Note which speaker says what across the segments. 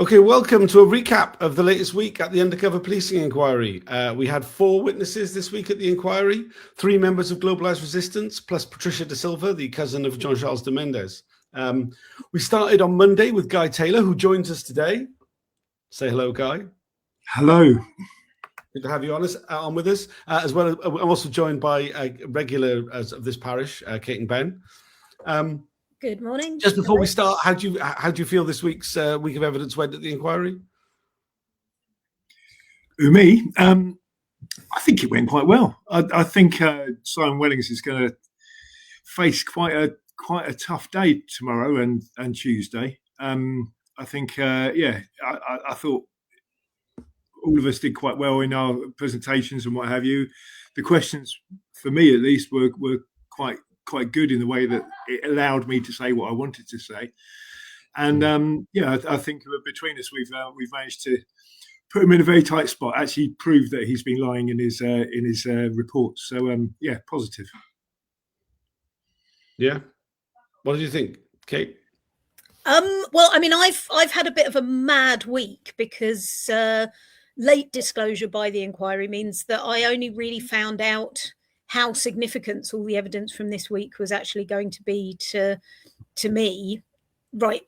Speaker 1: Okay, welcome to a recap of the latest week at the Undercover Policing Inquiry. We had 4 witnesses this week at the inquiry, 3 members of Globalise Resistance, plus Patricia Da Silva, the cousin of Jean Charles De Menezes. We started on Monday with Guy Taylor, who joins us today. Say hello, Guy.
Speaker 2: Hello.
Speaker 1: Good to have you on with us, as well as I'm also joined by regulars of this parish, Kate and Ben.
Speaker 3: Good morning.
Speaker 1: Just before we start, how do you feel this week's week of evidence went at the inquiry?
Speaker 2: Me, I think it went quite well. I think Simon Wellings is going to face quite a tough day tomorrow and Tuesday. I think, I thought all of us did quite well in our presentations and what have you. The questions, for me at least, were quite good in the way that it allowed me to say what I wanted to say. And I think between us we've managed to put him in a very tight spot, actually prove that he's been lying in his reports. So positive.
Speaker 1: Yeah. What did you think, Kate?
Speaker 3: Well, I mean, I've had a bit of a mad week because late disclosure by the inquiry means that I only really found out how significant all the evidence from this week was actually going to be to me, right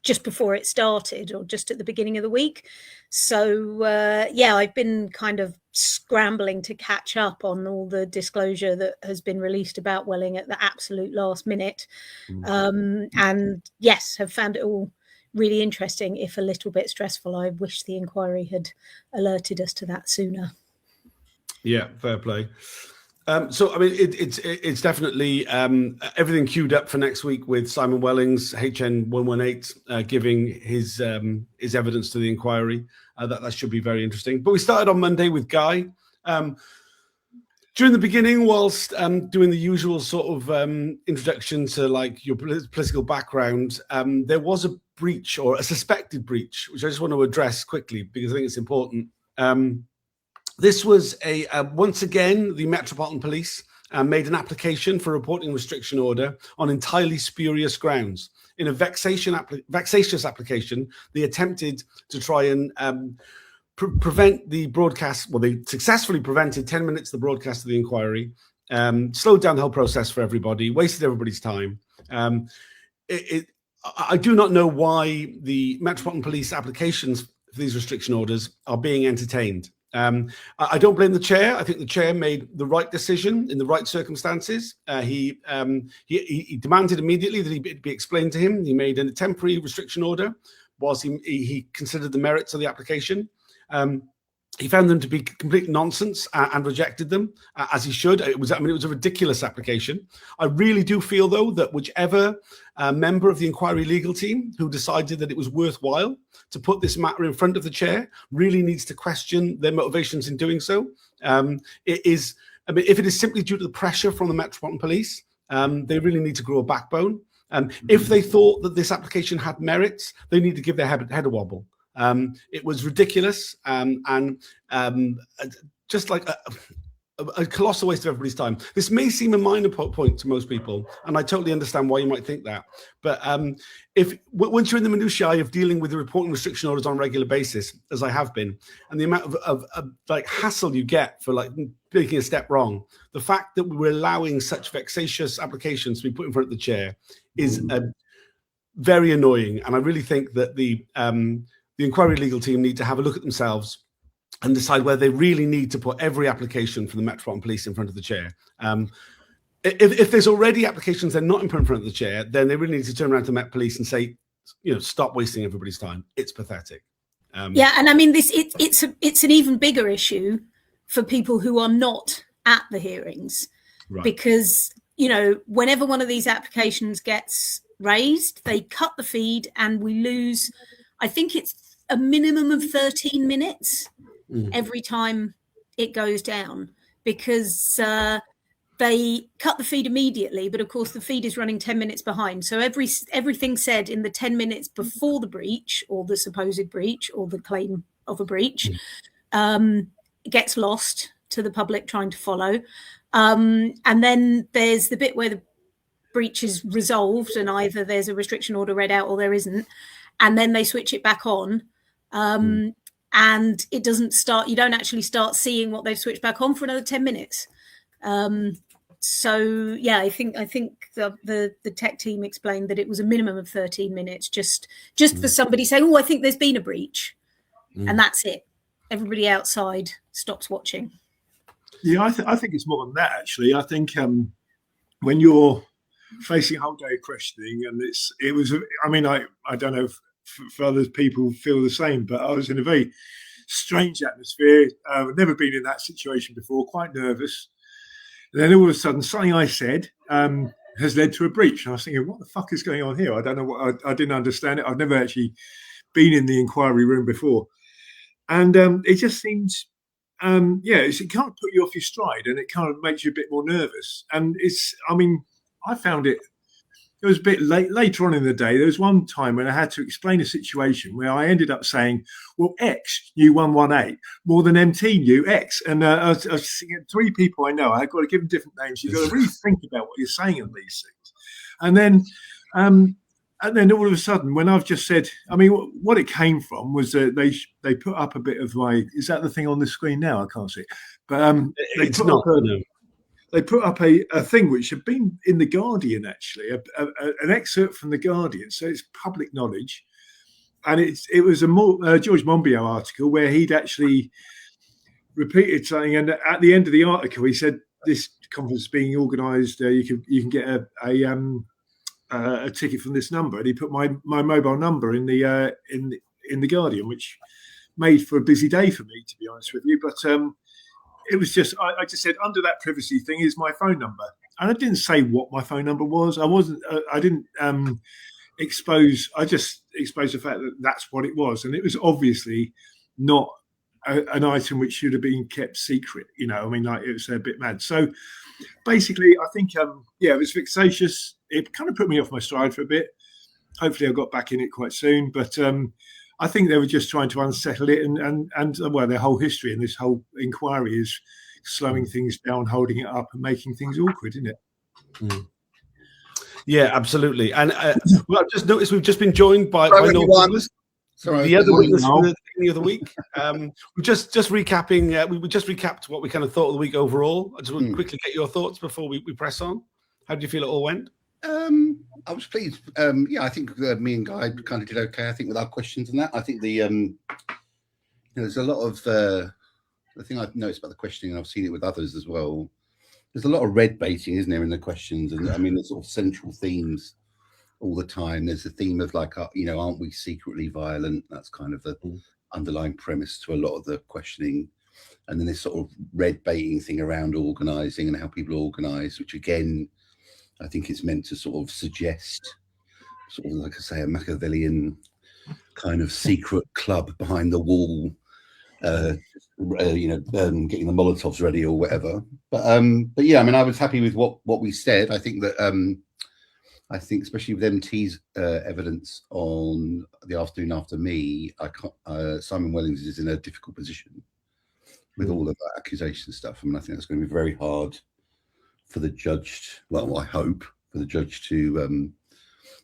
Speaker 3: just before it started or just at the beginning of the week. So, I've been kind of scrambling to catch up on all the disclosure that has been released about Welling at the absolute last minute. And yes, have found it all really interesting, if a little bit stressful. I wish the inquiry had alerted us to that sooner.
Speaker 1: Yeah, fair play. So, I mean, it's definitely everything queued up for next week with Simon Wellings, HN 118, giving his evidence to the inquiry. That should be very interesting. But we started on Monday with Guy. During the beginning, whilst doing the usual sort of introduction to like your political background, there was a breach, or a suspected breach, which I just want to address quickly because I think it's important. This was once again, the Metropolitan Police made an application for a reporting restriction order on entirely spurious grounds. In a vexatious application, they attempted to try and prevent the broadcast. Well, they successfully prevented 10 minutes of the broadcast of the inquiry, slowed down the whole process for everybody, wasted everybody's time. I do not know why the Metropolitan Police applications for these restriction orders are being entertained. I don't blame the chair. I think the chair made the right decision in the right circumstances. He demanded immediately that it be explained to him. He made a temporary restriction order whilst he considered the merits of the application. He found them to be complete nonsense and rejected them, as he should. It was a ridiculous application. I really do feel, though, that whichever member of the inquiry legal team who decided that it was worthwhile to put this matter in front of the chair really needs to question their motivations in doing so. If it is simply due to the pressure from the Metropolitan Police, they really need to grow a backbone. If they thought that this application had merits, they need to give their head a wobble. It was ridiculous and just like a colossal waste of everybody's time. This may seem a minor point to most people, and I totally understand why you might think that. But once you're in the minutiae of dealing with the reporting restriction orders on a regular basis, as I have been, and the amount of like hassle you get for like making a step wrong, the fact that we're allowing such vexatious applications to be put in front of the chair is very annoying. And I really think that the inquiry legal team need to have a look at themselves and decide whether they really need to put every application from the Metropolitan Police in front of the chair. If there's already applications they're not in front of the chair, then they really need to turn around to the Met Police and say, stop wasting everybody's time. It's pathetic.
Speaker 3: And I mean, it's an even bigger issue for people who are not at the hearings, right? Because whenever one of these applications gets raised, they cut the feed and we lose. I think it's a minimum of 13 minutes every time it goes down, because they cut the feed immediately, but of course the feed is running 10 minutes behind. So everything said in the 10 minutes before the breach, or the supposed breach, or the claim of a breach, gets lost to the public trying to follow. And then there's the bit where the breach is resolved and either there's a restriction order read out or there isn't. And then they switch it back on. and it doesn't start. You don't actually start seeing what they've switched back on for another 10 minutes. So yeah, I think the tech team explained that it was a minimum of 13 minutes, just for somebody saying, "Oh, I think there's been a breach," and that's it. Everybody outside stops watching.
Speaker 2: Yeah, I think it's more than that, actually. I think when you're facing a whole day of questioning, and I don't know if other people feel the same, but I was in a very strange atmosphere. I've never been in that situation before, quite nervous. And then all of a sudden, something I said has led to a breach. And I was thinking, what the fuck is going on here? I don't know what, I didn't understand it. I've never actually been in the inquiry room before. And it just seems, it kind of put you off your stride, and it kind of makes you a bit more nervous. And I found it was a bit later on in the day. There was one time when I had to explain a situation where I ended up saying, well, X knew 118 more than MT knew X. And I was thinking, 3 people I know, I've got to give them different names. You've got to really think about what you're saying in these things. And then all of a sudden, when I've just said, what it came from was that they put up a bit of is that the thing on the screen now? I can't see it. But they put up a thing which had been in The Guardian, actually, an excerpt from The Guardian. So it's public knowledge. And it was a George Monbiot article where he'd actually repeated something. And at the end of the article, he said, this conference is being organised. You can get a ticket from this number. And he put my mobile number in the Guardian, which made for a busy day for me, to be honest with you. But it was just, I just said, under that privacy thing is my phone number. And I didn't say what my phone number was. I didn't expose, I just exposed the fact that that's what it was. And it was obviously not an item which should have been kept secret. It was a bit mad. So basically, I think, it was vexatious. It kind of put me off my stride for a bit. Hopefully I got back in it quite soon. But I think they were just trying to unsettle it, and their whole history and this whole inquiry is slowing things down, holding it up, and making things awkward, isn't it?
Speaker 1: Yeah, absolutely. And well, I've just noticed we've just been joined by Noel Douglas, the other witness from the beginning of the week. We're just recapping. We just recapped what we kind of thought of the week overall. I just want to quickly get your thoughts before we press on. How do you feel it all went?
Speaker 4: I was pleased. I think me and Guy kind of did okay. I think with our questions and that. I think there's a lot of the thing I've noticed about the questioning, and I've seen it with others as well. There's a lot of red baiting, isn't there, in the questions? And there's sort of central themes all the time. There's a theme of aren't we secretly violent? That's kind of the underlying premise to a lot of the questioning. And then this sort of red baiting thing around organising and how people organise, which again, I think it's meant to sort of suggest, sort of like I say, a Machiavellian kind of secret club behind the wall, getting the Molotovs ready or whatever. But yeah, I was happy with what we said. I think that I think especially with MT's evidence on the afternoon after me, Simon Wellings is in a difficult position with all of that accusation stuff. I think that's going to be very hard for the judge, I hope, for the judge to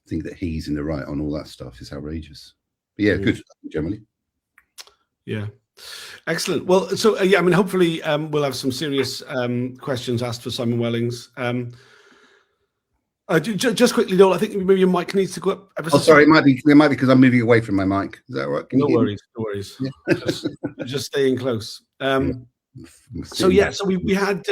Speaker 4: think that he's in the right on all that stuff is outrageous. But yeah, good, generally.
Speaker 1: Yeah. Excellent. Well, so, hopefully we'll have some serious questions asked for Simon Wellings. Just quickly, Noel, I think maybe your mic needs to go up.
Speaker 4: Sorry, it might be because I'm moving away from my mic. Is that right?
Speaker 1: No worries. Yeah. just staying close. So we had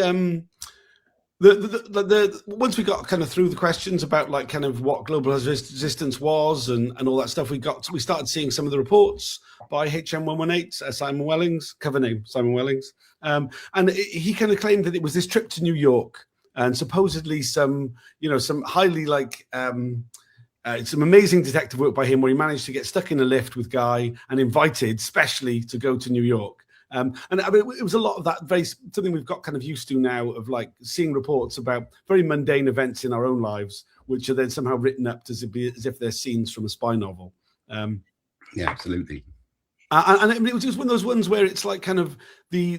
Speaker 1: the once we got kind of through the questions about kind of what Globalise Resistance was and all that stuff, we started seeing some of the reports by HM118, Simon Wellings, cover name Simon Wellings, and he kind of claimed that it was this trip to New York and supposedly some highly some amazing detective work by him where he managed to get stuck in a lift with Guy and invited specially to go to New York. It was a lot of that, something we've got kind of used to now, of seeing reports about very mundane events in our own lives, which are then somehow written up as if they're scenes from a spy novel.
Speaker 4: Yeah, absolutely.
Speaker 1: And it was just one of those ones where it's kind of the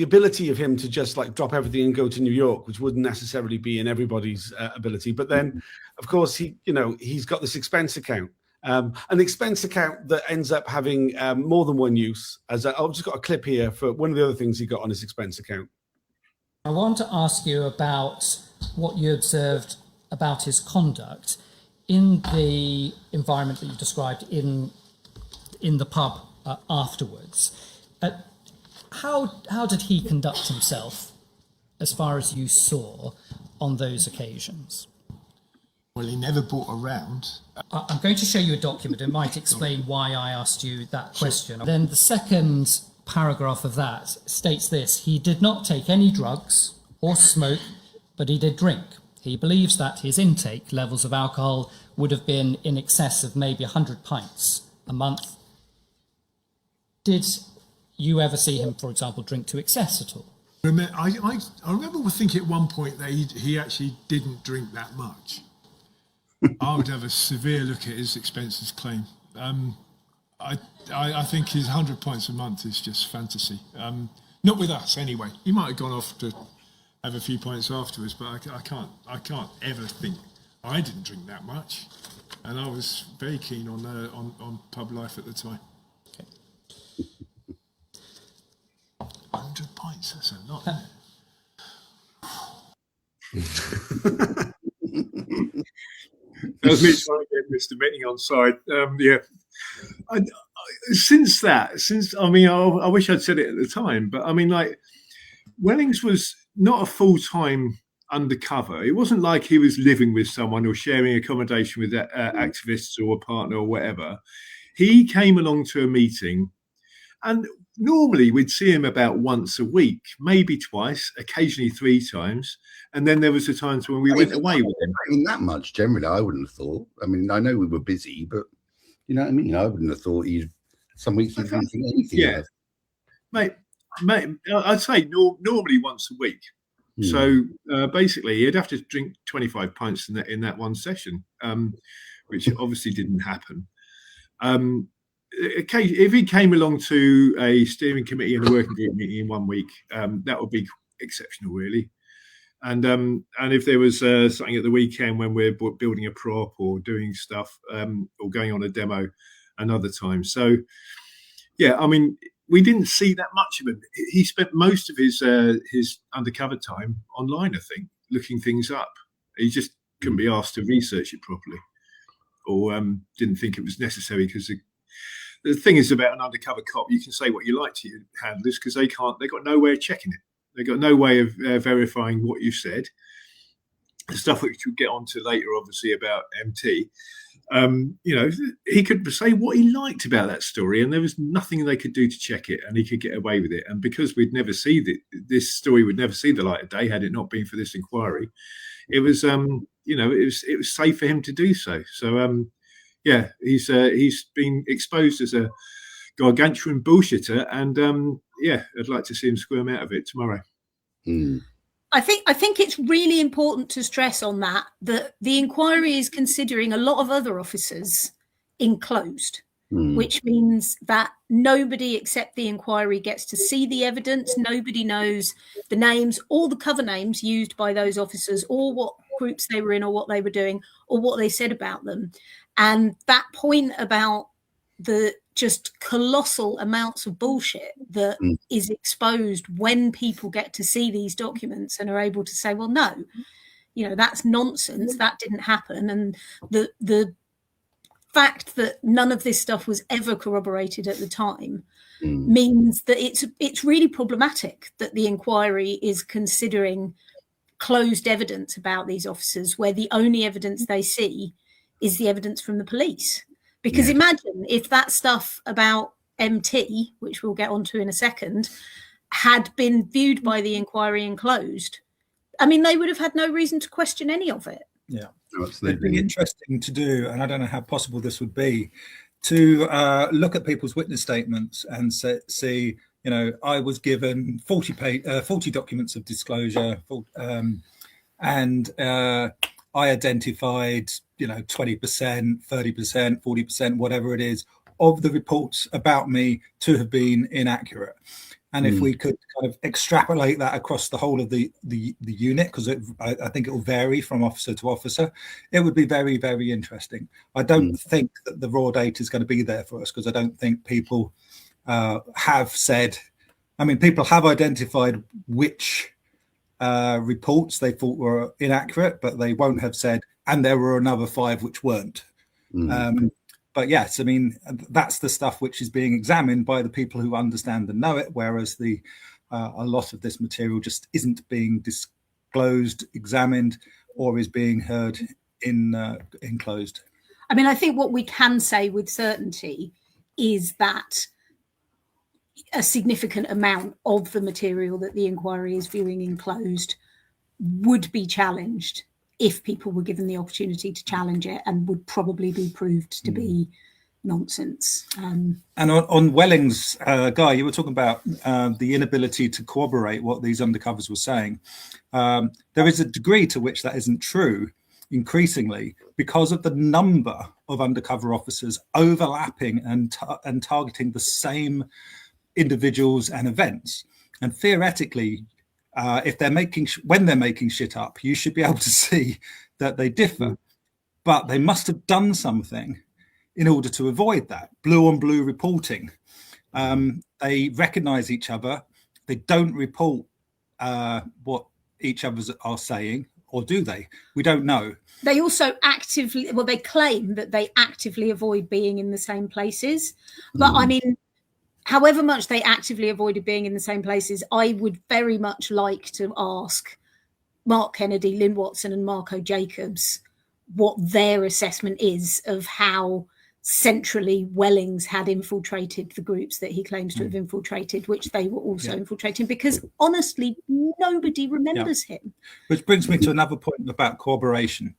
Speaker 1: ability of him to just drop everything and go to New York, which wouldn't necessarily be in everybody's ability. But then, of course, he's got this expense account. An expense account that ends up having more than one use. I've just got a clip here for one of the other things he got on his expense account.
Speaker 5: I want to ask you about what you observed about his conduct in the environment that you described in the pub afterwards. How did he conduct himself, as far as you saw, on those occasions?
Speaker 6: Well, he never brought a round.
Speaker 5: I'm going to show you a document. It might explain why I asked you that question. Then the second paragraph of that states this: he did not take any drugs or smoke, but he did drink. He believes that his intake levels of alcohol would have been in excess of maybe 100 pints a month. Did you ever see him, for example, drink to excess at all?
Speaker 6: I remember thinking at one point that he actually didn't drink that much. I would have a severe look at his expenses claim. I think his 100 pints a month is just fantasy. Not with us, anyway. He might have gone off to have a few pints afterwards, but I can't ever think I didn't drink that much, and I was very keen on pub life at the time. Okay. 100 pints, that's a lot, isn't it?
Speaker 2: That was me trying to get Mr. Mitting on side. I wish I'd said it at the time, but I mean, like, Wellings was not a full-time undercover. It wasn't like he was living with someone or sharing accommodation with activists or a partner or whatever. He came along to a meeting, and normally we'd see him about once a week, maybe twice, occasionally 3 times. And then there was the times when we went away with him.
Speaker 4: In that much, generally, I wouldn't have thought. I mean, I know we were busy, but you know what I mean? I wouldn't have thought some weeks he didn't think anything.
Speaker 2: Yeah. Mate, I'd say normally once a week. So basically, you'd have to drink 25 pints in that one session, which obviously didn't happen. If he came along to a steering committee and a working group meeting in 1 week, that would be exceptional, really. And if there was something at the weekend when we're building a prop or doing stuff or going on a demo another time. So, yeah, I mean, we didn't see that much of him. He spent most of his undercover time online, I think, looking things up. He just couldn't be asked to research it properly, or didn't think it was necessary, because the thing is about an undercover cop, you can say what you like to your handlers because they've got no way of checking it. They've got no way of verifying what you said. The stuff which we'll get onto later, obviously, about MT. He could say what he liked about that story, and there was nothing they could do to check it, and he could get away with it. And because we'd never see this story would never see the light of day had it not been for this inquiry, it was it was safe for him to do so. So he's been exposed as a gargantuan bullshitter, and I'd like to see him squirm out of it tomorrow.
Speaker 3: I think it's really important to stress on that the inquiry is considering a lot of other officers enclosed, which means that nobody except the inquiry gets to see the evidence. Nobody knows the names or the cover names used by those officers, or what groups they were in, or what they were doing, or what they said about them. And that point about the just colossal amounts of bullshit that is exposed when people get to see these documents and are able to say, well, no, that's nonsense. That didn't happen. And the fact that none of this stuff was ever corroborated at the time means that it's really problematic that the inquiry is considering closed evidence about these officers, where the only evidence they see is the evidence from the police. Because imagine if that stuff about MT, which we'll get onto in a second, had been viewed by the inquiry and closed. I mean, they would have had no reason to question any of it.
Speaker 7: Yeah,
Speaker 4: absolutely.
Speaker 7: It'd be interesting to do, and I don't know how possible this would be, to look at people's witness statements and see, I was given 40 documents of disclosure, and I identified, 20%, 30%, 40%, whatever it is, of the reports about me to have been inaccurate. And if we could kind of extrapolate that across the whole of the unit, because I think it will vary from officer to officer, it would be very, very interesting. I don't think that the raw data is going to be there for us, because I don't think people have said, I mean, people have identified which reports they thought were inaccurate, but they won't have said, and there were another 5 which weren't. But yes, I mean, that's the stuff which is being examined by the people who understand and know it, whereas a lot of this material just isn't being disclosed, examined, or is being heard in closed.
Speaker 3: I mean, I think what we can say with certainty is that a significant amount of the material that the inquiry is viewing in closed would be challenged if people were given the opportunity to challenge it, and would probably be proved to be nonsense.
Speaker 7: And on Wellings, Guy, you were talking about the inability to corroborate what these undercovers were saying. There is a degree to which that isn't true, increasingly, because of the number of undercover officers overlapping and targeting the same individuals and events. And theoretically, if they're when they're making shit up, you should be able to see that they differ. But they must have done something in order to avoid that. Blue on blue reporting. They recognize each other. They don't report what each other are saying, or do they? We don't know.
Speaker 3: They also they claim that they actively avoid being in the same places. But I mean, however much they actively avoided being in the same places, I would very much like to ask Mark Kennedy, Lynn Watson and Marco Jacobs what their assessment is of how centrally Wellings had infiltrated the groups that he claims to have infiltrated, which they were also infiltrating, because honestly, nobody remembers him.
Speaker 7: Which brings me to another point about corroboration.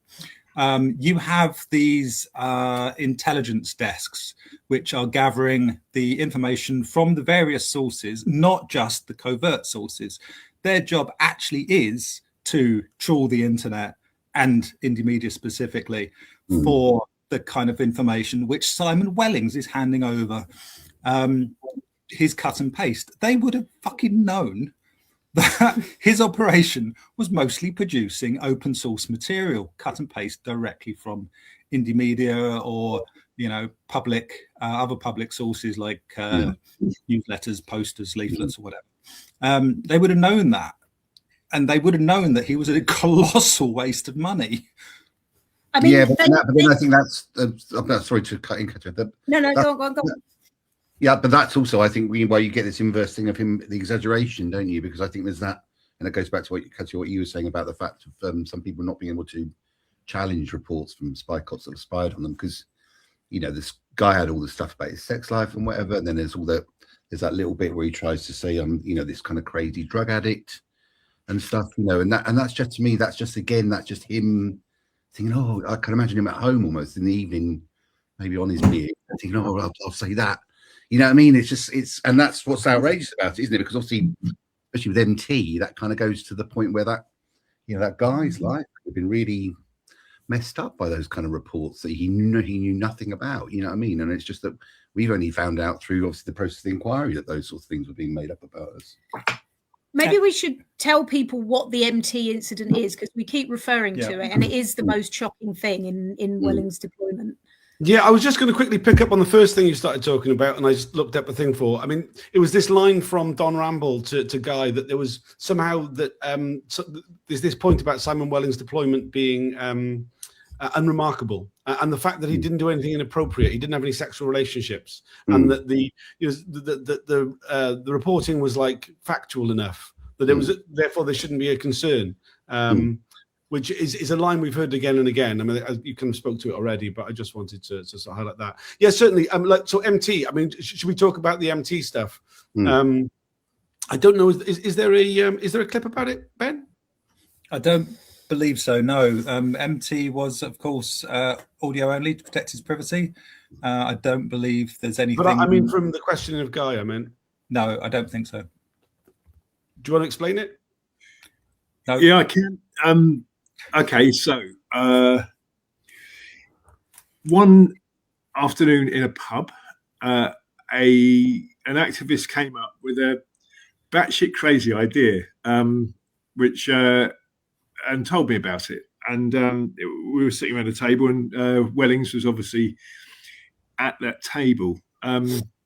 Speaker 7: You have these intelligence desks which are gathering the information from the various sources, not just the covert sources. Their job actually is to trawl the internet and indie media specifically for the kind of information which Simon Wellings is handing over. His cut and paste. They would have fucking known that his operation was mostly producing open source material, cut and paste directly from indie media or, public, other public sources like newsletters, posters, leaflets, or whatever. They would have known that. And they would have known that he was a colossal waste of money.
Speaker 3: I mean,
Speaker 4: but then I think that's. I'm sorry to cut in, Catherine.
Speaker 3: No, go on.
Speaker 4: Yeah, but that's also, I think, why you get this inverse thing of him, the exaggeration, don't you? Because I think there's that, and it goes back to what you were saying about the fact of some people not being able to challenge reports from Spycops that have spied on them, because this guy had all the stuff about his sex life and whatever, and then there's that little bit where he tries to say this kind of crazy drug addict and stuff, and that's just, to me, that's just him thinking, oh, I can imagine him at home almost in the evening, maybe on his beer, thinking, oh, I'll say that. You know what I mean? And that's what's outrageous about it, isn't it? Because obviously, especially with MT, that kind of goes to the point where that guy's life had been really messed up by those kind of reports that he knew nothing about. You know what I mean? And it's just that we've only found out through obviously the process of the inquiry that those sorts of things were being made up about us.
Speaker 3: Maybe we should tell people what the MT incident is, because we keep referring to it, and it is the most shocking thing in Wellings' deployment.
Speaker 1: Yeah, I was just going to quickly pick up on the first thing you started talking about, and I just looked up a thing for. I mean, it was this line from Don Ramble to Guy that there was somehow that there's this point about Simon Wellings' deployment being unremarkable, and the fact that he didn't do anything inappropriate, he didn't have any sexual relationships, and that the reporting was like factual enough that it was therefore there shouldn't be a concern. Which is a line we've heard again and again. I mean, you kind of spoke to it already, but I just wanted to sort of highlight that. Yeah, certainly. So MT. I mean, should we talk about the MT stuff? I don't know. Is there a clip about it, Ben?
Speaker 7: I don't believe so. No. MT was, of course, audio only to protect his privacy. I don't believe there's anything.
Speaker 1: But I mean, from the questioning of Guy, I mean.
Speaker 7: No, I don't think so.
Speaker 1: Do you want to explain it?
Speaker 2: No. Yeah, I can. Okay, so one afternoon in a pub, an activist came up with a batshit crazy idea, which and told me about it. And we were sitting around a table, and Wellings was obviously at that table.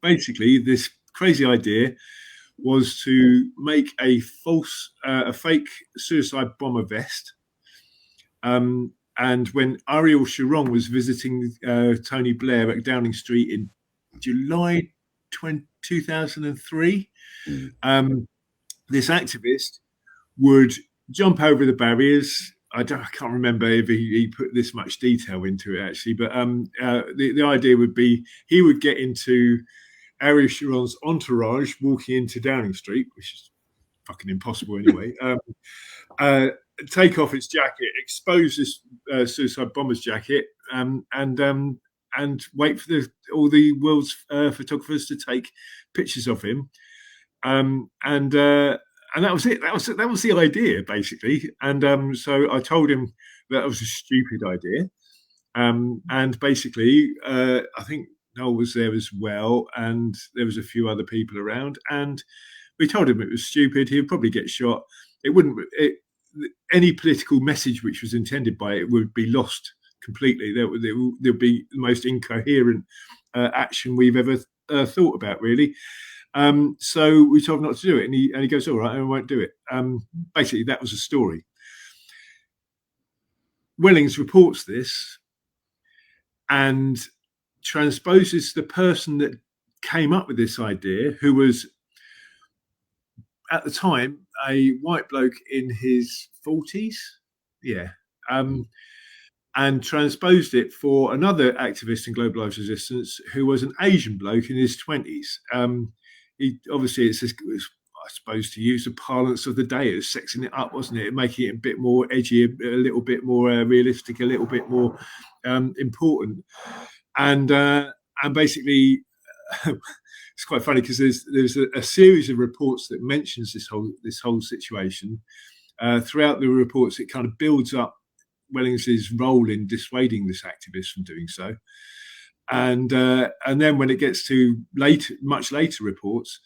Speaker 2: Basically, this crazy idea was to make a fake suicide bomber vest. And when Ariel Sharon was visiting Tony Blair at Downing Street in July 2003, this activist would jump over the barriers. I can't remember if he put this much detail into it, actually, but the idea would be he would get into Ariel Sharon's entourage walking into Downing Street, which is fucking impossible anyway. Take off his jacket, expose this suicide bomber's jacket, and wait for all the world's photographers to take pictures of him. And that was it. That was the idea, basically. And so I told him that was a stupid idea. And basically, I think Noel was there as well, and there was a few other people around. And we told him it was stupid. He'd probably get shot. Any political message which was intended by it would be lost completely. There would be the most incoherent action we've ever thought about, really. So we told him not to do it, and he goes, all right, I won't do it. Basically, that was the story. Wellings reports this and transposes the person that came up with this idea, who was at the time a white bloke in his 40s, and transposed it for another activist in Globalise Resistance who was an Asian bloke in his 20s. He obviously, it's I suppose, to use the parlance of the day, it was sexing it up, wasn't it? Making it a bit more edgy, a little bit more realistic, a little bit more important, and basically. It's quite funny because there's a series of reports that mentions this whole situation. Throughout the reports, it kind of builds up Wellings's role in dissuading this activist from doing so, and then when it gets to much later reports,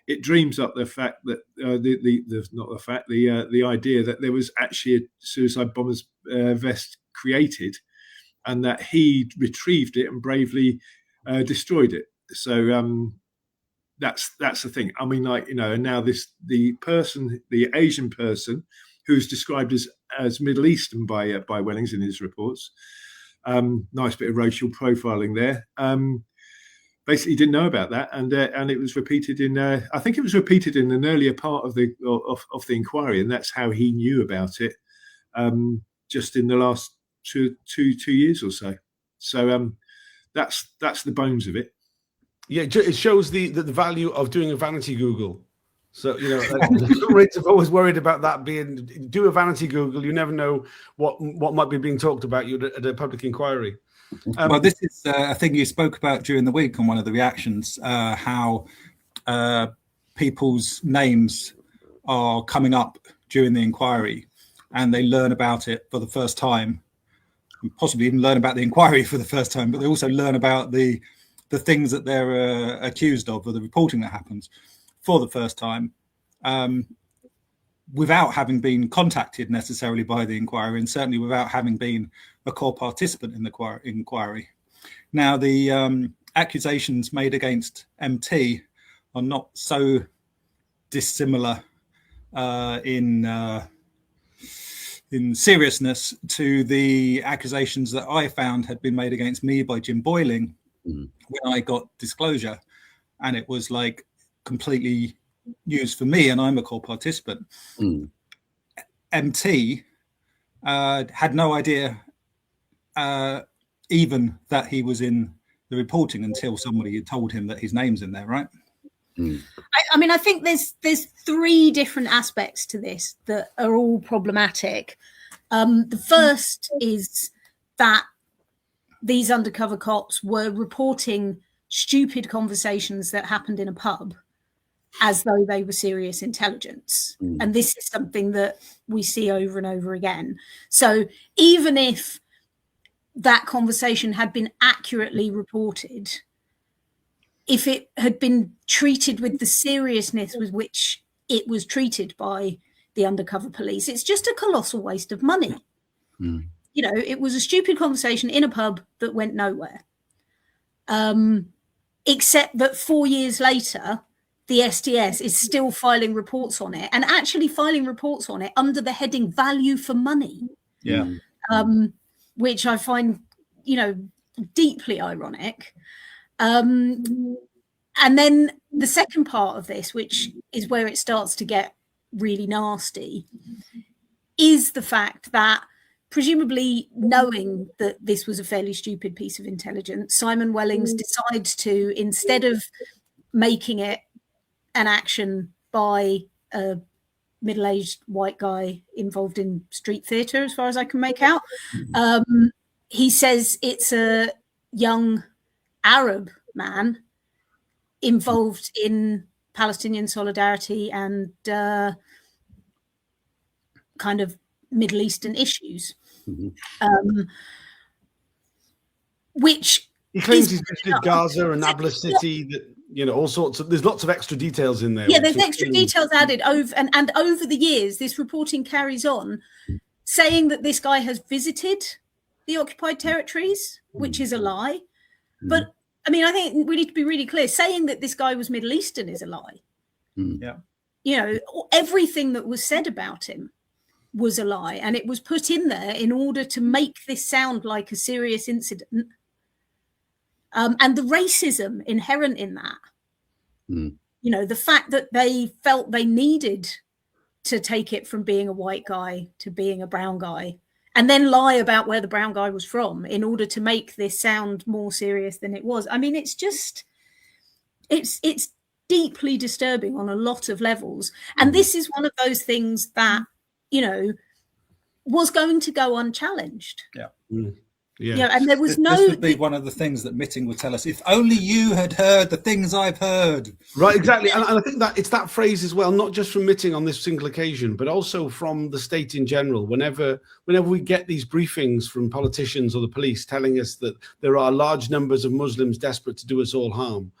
Speaker 2: it dreams up the fact that the idea that there was actually a suicide bomber's vest created, and that he retrieved it and bravely destroyed it. So that's the thing. I mean, and now the Asian person who's described as Middle Eastern by Wellings in his reports, nice bit of racial profiling there. Basically, didn't know about that, and it was repeated in. I think it was repeated in an earlier part of the inquiry, and that's how he knew about it. Just in the last two years or so. So that's the bones of it.
Speaker 1: Yeah, it shows the value of doing a vanity Google. So, the rates have always worried about that being, do a vanity Google. You never know what might be being talked about you at a public inquiry.
Speaker 7: Well, this is a thing you spoke about during the week on one of the reactions, how people's names are coming up during the inquiry and they learn about it for the first time, and possibly even learn about the inquiry for the first time, but they also learn about the things that they're accused of, or the reporting that happens for the first time, without having been contacted necessarily by the inquiry, and certainly without having been a core participant in the inquiry. Now, the accusations made against MT are not so dissimilar in seriousness to the accusations that I found had been made against me by Jim Boyling when I got disclosure, and it was like completely news for me, and I'm a core participant. MT had no idea even that he was in the reporting until somebody had told him that his name's in there, right?
Speaker 3: I mean, I think there's three different aspects to this that are all problematic. The first is that these undercover cops were reporting stupid conversations that happened in a pub as though they were serious intelligence. And this is something that we see over and over again. So even if that conversation had been accurately reported, if it had been treated with the seriousness with which it was treated by the undercover police. It's just a colossal waste of money.
Speaker 4: Mm.
Speaker 3: You know, it was a stupid conversation in a pub that went nowhere. Except that 4 years later, the STS is still filing reports on it, and actually filing reports on it under the heading value for money.
Speaker 2: Yeah.
Speaker 3: Which I find, you know, deeply ironic. And then the second part of this, which is where it starts to get really nasty, is the fact that presumably knowing that this was a fairly stupid piece of intelligence, Simon Wellings decides to, instead of making it an action by a middle-aged white guy involved in street theatre, as far as I can make out, he says it's a young Arab man involved in Palestinian solidarity and kind of Middle Eastern issues, which
Speaker 1: he claims he's visited Gaza and Nablus City. That, you know, all sorts of. There's lots of extra details in there.
Speaker 3: Yeah, there's extra details added over, and over the years, this reporting carries on, saying that this guy has visited the occupied territories, which is a lie. But I mean, I think we need to be really clear. Saying that this guy was Middle Eastern is a lie.
Speaker 2: Yeah.
Speaker 3: You know, everything that was said about him was a lie, and it was put in there in order to make this sound like a serious incident. And the racism inherent in that, you know, the fact that they felt they needed to take it from being a white guy to being a brown guy, and then lie about where the brown guy was from in order to make this sound more serious than it was. I mean, it's just, it's deeply disturbing on a lot of levels. And this is one of those things that, you know, was going to go unchallenged.
Speaker 2: Yeah.
Speaker 3: Yeah. You know, and there was
Speaker 7: This would be one of the things that Mitting would tell us. If only you had heard the things I've heard.
Speaker 1: Right, exactly. And I think that it's that phrase as well, not just from Mitting on this single occasion, but also from the state in general. Whenever we get these briefings from politicians or the police telling us that there are large numbers of Muslims desperate to do us all harm,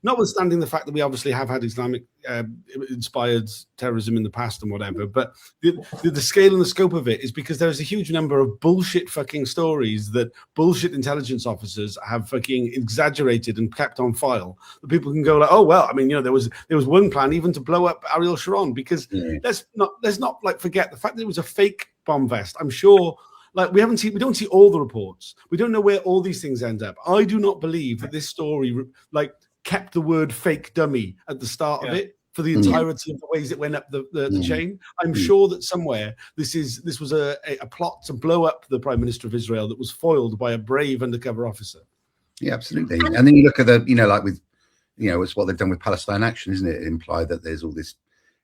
Speaker 1: notwithstanding the fact that we obviously have had Islamic inspired terrorism in the past and whatever, but the scale and the scope of it is because there's a huge number of bullshit fucking stories that bullshit intelligence officers have fucking exaggerated and kept on file, that people can go like, oh well, I mean, you know, there was one plan even to blow up Ariel Sharon, because let's not like forget the fact that it was a fake bomb vest. I'm sure, like, we don't see all the reports. We don't know where all these things end up. I do not believe that this story like kept the word fake dummy at the start of it for the entirety of the ways it went up the chain. I'm sure that somewhere this was a plot to blow up the Prime Minister of Israel that was foiled by a brave undercover officer.
Speaker 4: Yeah, absolutely. And then you look at the, you know, like with, you know, it's what they've done with Palestine Action, isn't it? It implied that there's all this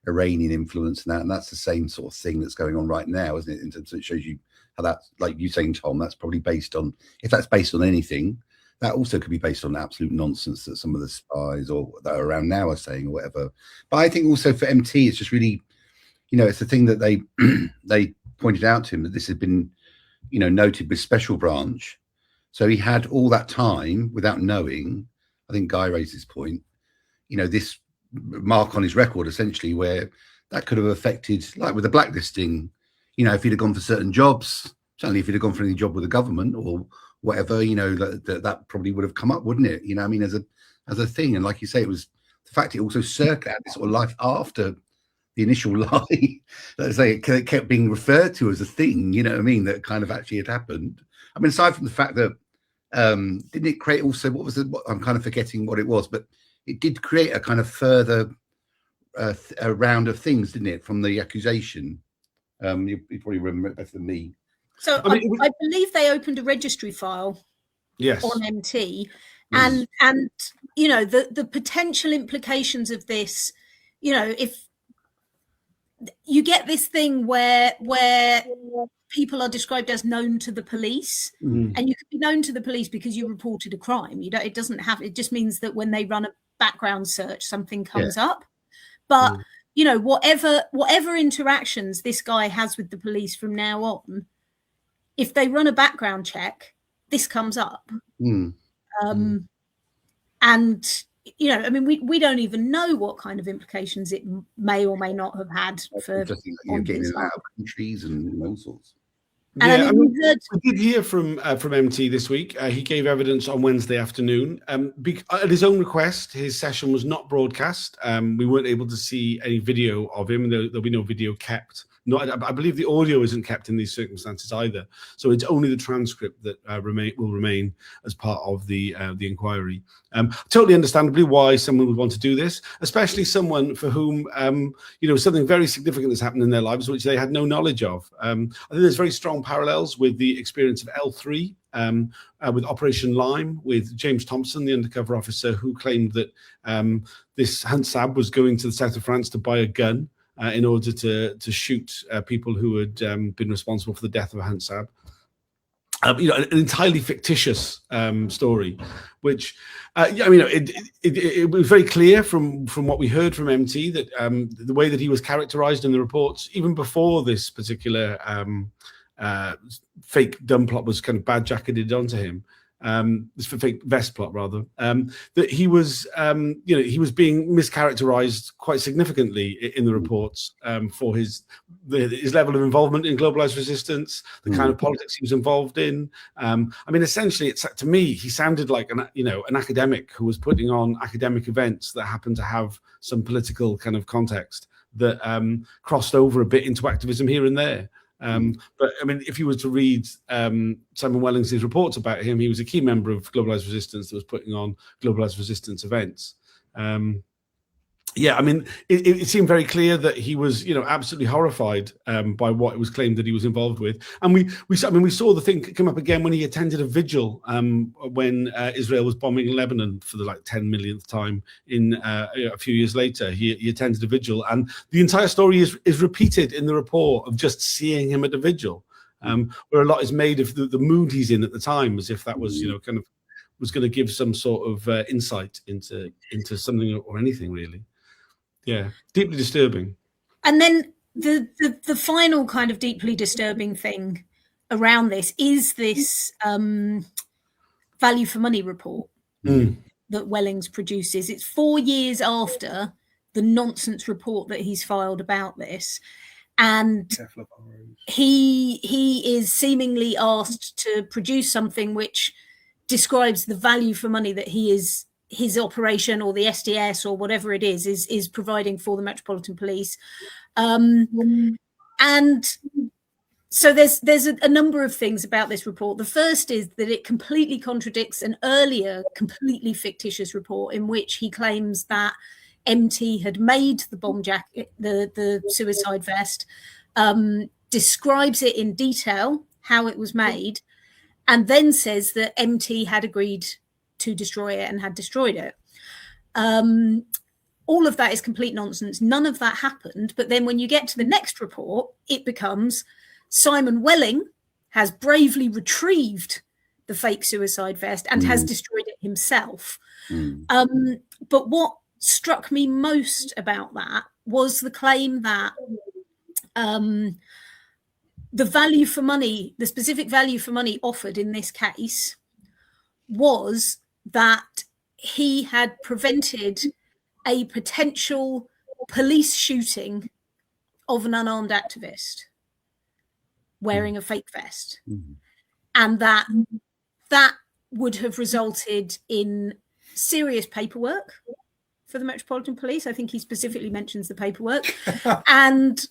Speaker 4: Iranian influence in that, and that's the same sort of thing that's going on right now, isn't it? In terms of, it shows you how that, like you saying, Tom, that's probably based on, if that's based on anything, that also could be based on absolute nonsense that some of the spies or that are around now are saying or whatever. But I think also for MT, it's just really, you know, it's the thing that they pointed out to him, that this had been, you know, noted with Special Branch. So he had all that time without knowing. I think Guy raised this point, you know, this mark on his record essentially, where that could have affected, like with the blacklisting, you know, if he'd have gone for certain jobs, certainly if he'd have gone for any job with the government or whatever, you know, that probably would have come up, wouldn't it? You know, I mean, as a thing. And like you say, it was the fact it also circled this sort of life after the initial lie. Let's say it kept being referred to as a thing, you know what I mean, that kind of actually had happened. I mean, aside from the fact that didn't it create also, what was it? I'm kind of forgetting what it was, but it did create a kind of further a round of things, didn't it, from the accusation? You probably remember it better than me.
Speaker 3: So I believe they opened a registry file on MT, and you know, the potential implications of this, you know, if you get this thing where people are described as known to the police, and you can be known to the police because you reported a crime. You don't. It doesn't have. It just means that when they run a background search, something comes up. But you know, whatever interactions this guy has with the police from now on, if they run a background check, this comes up. And you know, I mean, we don't even know what kind of implications it may or may not have had for
Speaker 4: Interesting that you're getting in and out of countries and all sorts.
Speaker 3: And
Speaker 1: Yeah,
Speaker 3: I mean,
Speaker 1: we did hear from MT this week. He gave evidence on Wednesday afternoon. At his own request, his session was not broadcast. We weren't able to see any video of him. There'll be no video kept. I believe the audio isn't kept in these circumstances either. So it's only the transcript that will remain as part of the inquiry. Totally understandably why someone would want to do this, especially someone for whom something very significant has happened in their lives which they had no knowledge of. I think there's very strong parallels with the experience of L3, with Operation Lime, with James Thompson, the undercover officer who claimed that this Hunt Sab was going to the south of France to buy a gun in order to shoot people who had been responsible for the death of a Hunt Sab. An entirely fictitious story, which it was very clear from what we heard from MT that the way that he was characterized in the reports, even before this particular fake dumb plot was kind of bad jacketed onto him, this fake vest plot rather, that he was being mischaracterized quite significantly in the reports for his level of involvement in Globalise Resistance, the kind of politics he was involved in. Essentially, to me, he sounded like an academic who was putting on academic events that happened to have some political kind of context that crossed over a bit into activism here and there. But I mean, if you were to read Simon Wellings' reports about him, he was a key member of Globalise Resistance that was putting on Globalise Resistance events. It seemed very clear that he was, absolutely horrified by what it was claimed that he was involved with. And we saw the thing come up again when he attended a vigil when Israel was bombing Lebanon for the 10 millionth time a few years later. He attended a vigil, and the entire story is repeated in the report of just seeing him at a vigil, where a lot is made of the mood he's in at the time, as if that was, was going to give some sort of insight into something or anything really. Yeah, deeply disturbing.
Speaker 3: And then the final kind of deeply disturbing thing around this is this value for money report that Wellings produces. It's 4 years after the nonsense report that he's filed about this, and he is seemingly asked to produce something which describes the value for money that his operation or the SDS or whatever it is providing for the Metropolitan Police. And so there's a number of things about this report. The first is that it completely contradicts an earlier completely fictitious report in which he claims that MT had made the bomb jacket, the suicide vest, describes it in detail, how it was made, and then says that MT had agreed to destroy it and had destroyed it. All of that is complete nonsense. None of that happened. But then when you get to the next report, it becomes Simon Welling has bravely retrieved the fake suicide vest and has destroyed it himself. But what struck me most about that was the claim that the value for money, the specific value for money offered in this case was that he had prevented a potential police shooting of an unarmed activist wearing a fake vest. And that would have resulted in serious paperwork for the Metropolitan Police. I think he specifically mentions the paperwork. And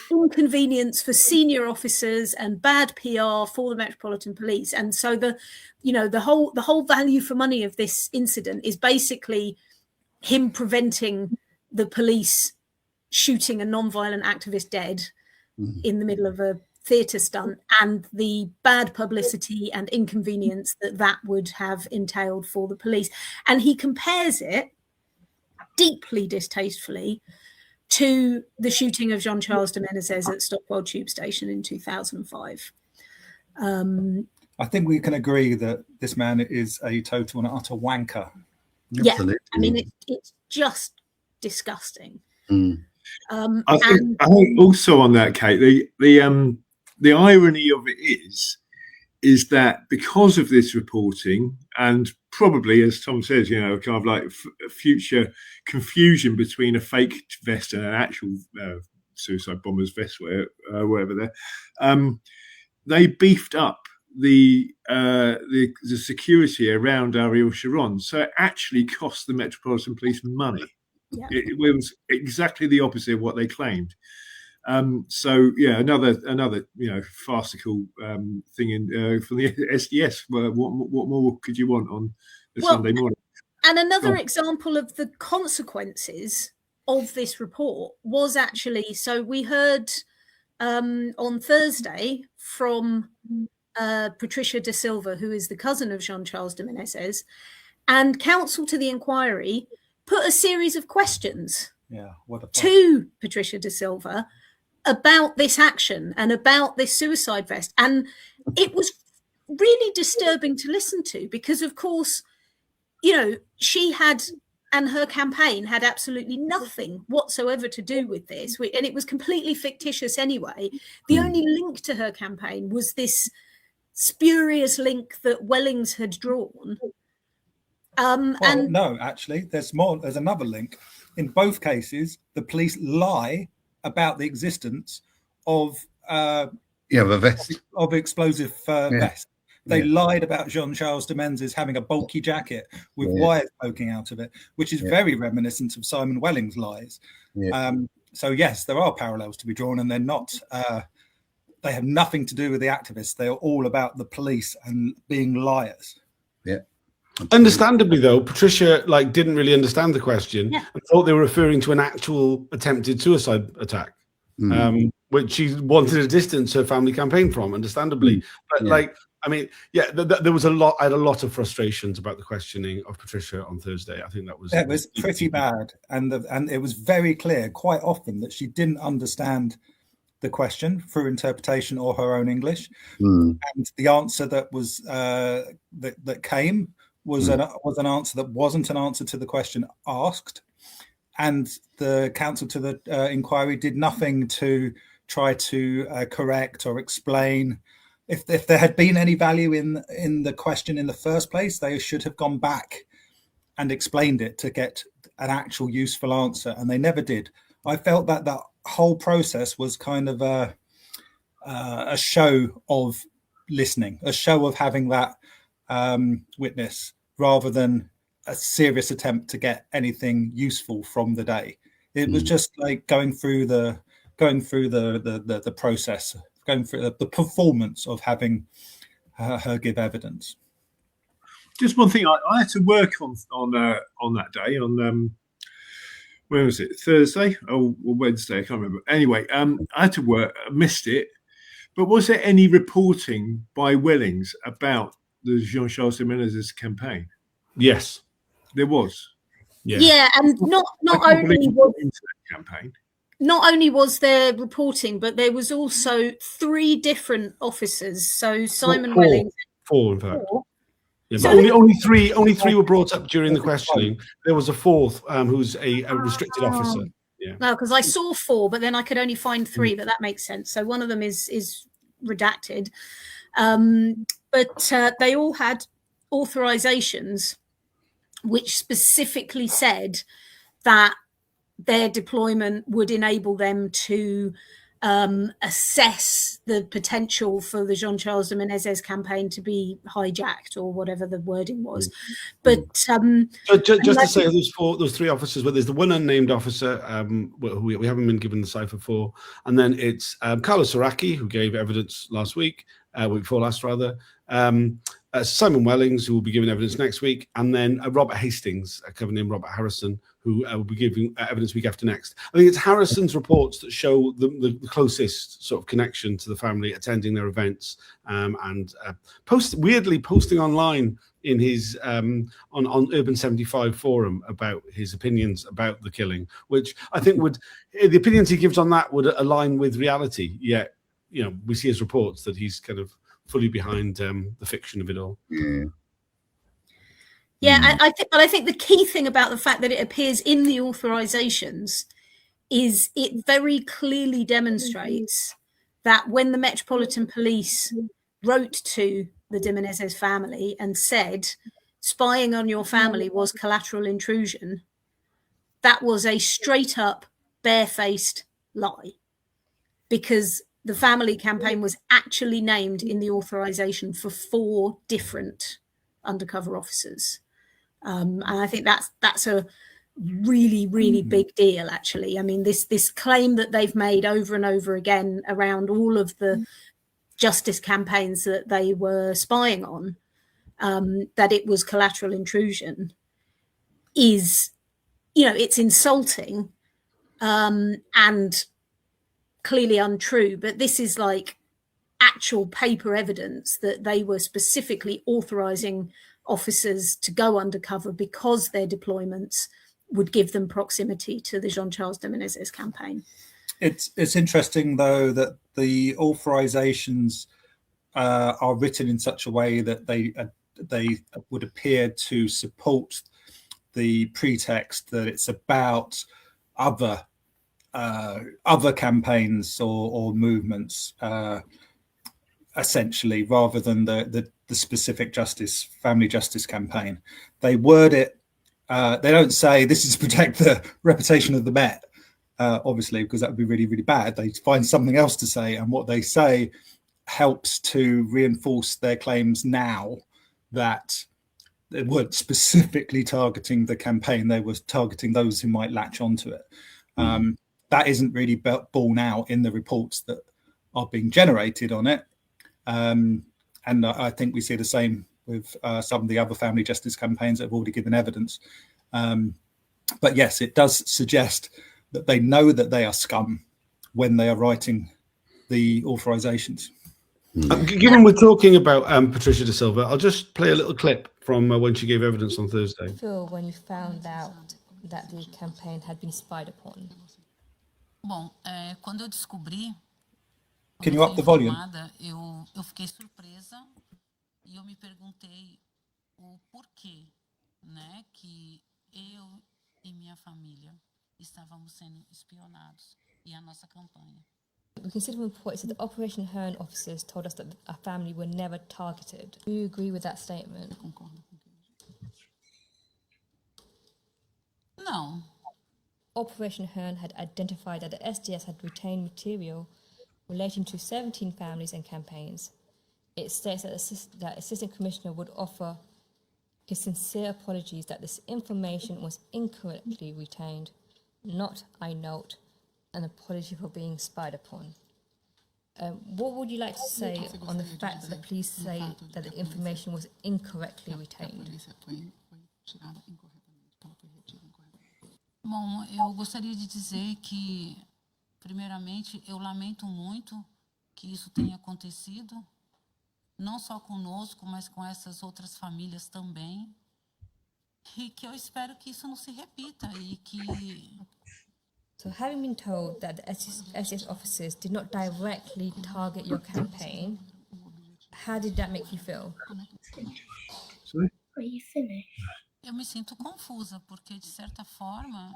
Speaker 3: inconvenience for senior officers and bad PR for the Metropolitan Police. And so the whole value for money of this incident is basically him preventing the police shooting a non-violent activist dead in the middle of a theatre stunt, and the bad publicity and inconvenience that would have entailed for the police. And he compares it deeply distastefully to the shooting of Jean Charles De Menezes at Stockwell Tube Station in 2005.
Speaker 7: I think we can agree that this man is a total and utter wanker.
Speaker 3: Yeah, I mean, it's just disgusting.
Speaker 2: I think also on that, Kate, the irony of it is that because of this reporting and probably, as Tom says, kind of like future confusion between a fake vest and an actual suicide bomber's vest, wherever they're. They beefed up the security around Ariel Sharon, so it actually cost the Metropolitan Police money.
Speaker 3: Yeah.
Speaker 2: It was exactly the opposite of what they claimed. So yeah, another farcical thing from the SDS. What more could you want on a Sunday morning?
Speaker 3: And another example of the consequences of this report was actually, so we heard on Thursday from Patricia Da Silva, who is the cousin of Jean Charles De Menezes, and counsel to the inquiry put a series of questions to Patricia Da Silva about this action and about this suicide vest. And it was really disturbing to listen to because, of course, she had, and her campaign had absolutely nothing whatsoever to do with this. And it was completely fictitious anyway. The only link to her campaign was this spurious link that Wellings had drawn.
Speaker 7: No, actually, there's more. There's another link. In both cases, the police lie about the existence of
Speaker 4: a vest,
Speaker 7: of explosive vest. They lied about Jean Charles De Menezes having a bulky jacket with wires poking out of it, which is very reminiscent of Simon Wellings' lies. So yes, there are parallels to be drawn, and they're not. They have nothing to do with the activists. They are all about the police and being liars.
Speaker 4: Yeah.
Speaker 1: Understandably, though, Patricia didn't really understand the question and thought they were referring to an actual attempted suicide attack, which she wanted to distance her family campaign from. Understandably, but there was a lot. I had a lot of frustrations about the questioning of Patricia on Thursday. I think that was
Speaker 7: pretty bad, and it was very clear quite often that she didn't understand the question through interpretation or her own English, and the answer that was that came was an answer that wasn't an answer to the question asked, and the counsel to the inquiry did nothing to try to correct or explain. If there had been any value in the question in the first place, they should have gone back and explained it to get an actual useful answer, and they never did. I felt that that whole process was kind of a show of listening, a show of having that witness, rather than a serious attempt to get anything useful from the day. It was just like going through the process, going through the performance of having her give evidence.
Speaker 2: Just one thing, I had to work on that day, on where was it, Thursday or Wednesday? I can't remember. Anyway, I had to work, missed it. But was there any reporting by Wellings about the Jean Charles De Menezes campaign?
Speaker 1: Yes,
Speaker 2: there was.
Speaker 3: Yeah, and not only was
Speaker 2: campaign.
Speaker 3: Not only was there reporting, but there was also 3 different officers. So Simon Wellings,
Speaker 1: 4 in fact.
Speaker 3: 4.
Speaker 1: Yeah, but only three were brought up during the questioning. There was a 4th who's a restricted officer. Yeah.
Speaker 3: No, because I saw 4, but then I could only find 3. But that makes sense. So one of them is redacted. But they all had authorizations which specifically said that their deployment would enable them to assess the potential for the Jean Charles De Menezes campaign to be hijacked, or whatever the wording was. But
Speaker 1: so just to say, those 3 officers, well, there's the one unnamed officer who we haven't been given the cipher for, and then it's Carlos Araki, who gave evidence week before last rather. Simon Wellings, who will be giving evidence next week, and then Robert Hastings, a cover named Robert Harrison, who will be giving evidence week after next. I think it's Harrison's reports that show the closest sort of connection to the family attending their events, and weirdly posting online in his on Urban 75 forum about his opinions about the killing, which I think the opinions he gives on that would align with reality. Yet, we see his reports that he's kind of fully behind the fiction of it all.
Speaker 3: I think the key thing about the fact that it appears in the authorizations is it very clearly demonstrates that when the Metropolitan Police wrote to the De Menezes family and said, spying on your family was collateral intrusion, that was a straight up barefaced lie, because the family campaign was actually named in the authorization for 4 different undercover officers. And I think that's a really, really big deal, actually. I mean, this claim that they've made over and over again around all of the justice campaigns that they were spying on, that it was collateral intrusion, is, you know, it's insulting and clearly untrue. But this is like actual paper evidence that they were specifically authorizing officers to go undercover because their deployments would give them proximity to the Jean Charles De Menezes campaign.
Speaker 7: It's interesting, though, that the authorizations are written in such a way that they would appear to support the pretext that it's about other campaigns or movements, essentially, rather than the specific family justice campaign. They word it. They don't say this is to protect the reputation of the Met, obviously, because that would be really, really bad. They find something else to say, and what they say helps to reinforce their claims now that they weren't specifically targeting the campaign. They were targeting those who might latch onto it. That isn't really borne out in the reports that are being generated on it. And I think we see the same with some of the other family justice campaigns that have already given evidence. But yes, it does suggest that they know that they are scum when they are writing the authorizations.
Speaker 1: Given we're talking about Patricia Da Silva, I'll just play a little clip from when she gave evidence on Thursday.
Speaker 8: Feel when you found out that the campaign had been spied upon?
Speaker 9: Bom, quando eu descobri,
Speaker 7: Can you up the volume?
Speaker 9: eu fiquei surpresa e eu me perguntei o porquê, né, que eu e minha família estávamos sendo espionados e a nossa campanha.
Speaker 8: We consider the report, it said the Operation Hearn officers told us that our family were never targeted. Do you agree with that statement?
Speaker 9: Não.
Speaker 8: Operation Hearn had identified that the SDS had retained material relating to 17 families and campaigns. It states that Assistant Commissioner would offer his sincere apologies that this information was incorrectly retained, not, I note, an apology for being spied upon. What would you like to say on the fact that the police say that the information was incorrectly retained?
Speaker 9: Bom, eu gostaria de dizer que, primeiramente, eu lamento muito que isso tenha acontecido, não só conosco, mas com essas outras famílias também, e que eu espero que isso não se repita e que...
Speaker 8: So having been told that the SS officers did not directly target your campaign, how did that make you feel?
Speaker 2: Sorry?
Speaker 10: Are you finished?
Speaker 9: Eu me sinto confusa, porque, de certa forma,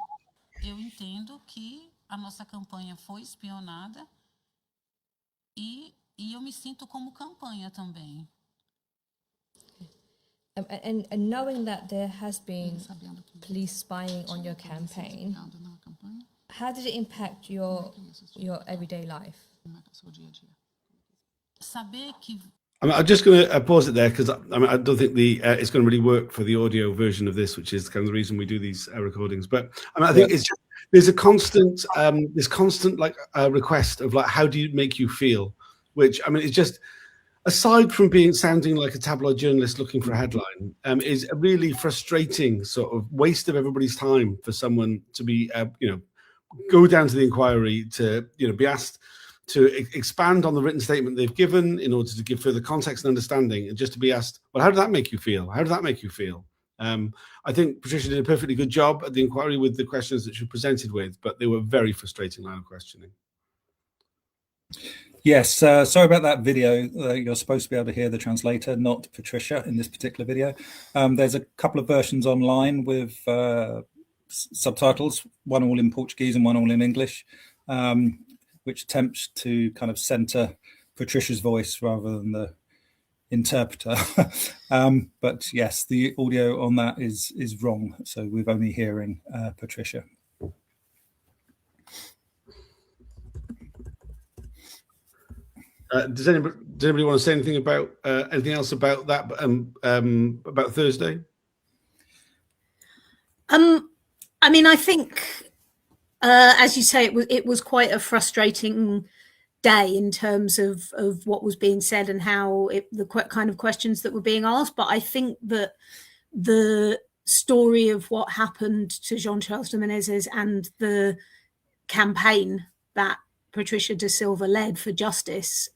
Speaker 9: eu entendo que a nossa campanha foi espionada e eu me sinto como campanha também.
Speaker 8: And knowing that there has been police spying on your campaign, how did it impact your everyday life?
Speaker 9: Saber que...
Speaker 1: I'm just going to pause it there because I don't think it's going to really work for the audio version of this, which is kind of the reason we do these recordings. But I think it's just, there's a constant request of like, how do you make you feel? Which it's just, aside from sounding like a tabloid journalist looking for a headline, is a really frustrating sort of waste of everybody's time for someone to be go down to the inquiry to be asked to expand on the written statement they've given in order to give further context and understanding, and just to be asked, well, how did that make you feel? How did that make you feel? I think Patricia did a perfectly good job at the inquiry with the questions that she presented with, but they were very frustrating line of questioning.
Speaker 7: Yes, sorry about that video. You're supposed to be able to hear the translator, not Patricia, in this particular video. There's a couple of versions online with subtitles, one all in Portuguese and one all in English, which attempts to kind of center Patricia's voice rather than the interpreter. But yes, the audio on that is wrong. So we're only hearing Patricia.
Speaker 1: Does anybody want to say anything about anything else about that? About Thursday?
Speaker 3: I mean, I think, as you say, it was quite a frustrating day in terms of what was being said and how the kind of questions that were being asked. But I think that the story of what happened to Jean Charles De Menezes and the campaign that Patricia Da Silva led for justice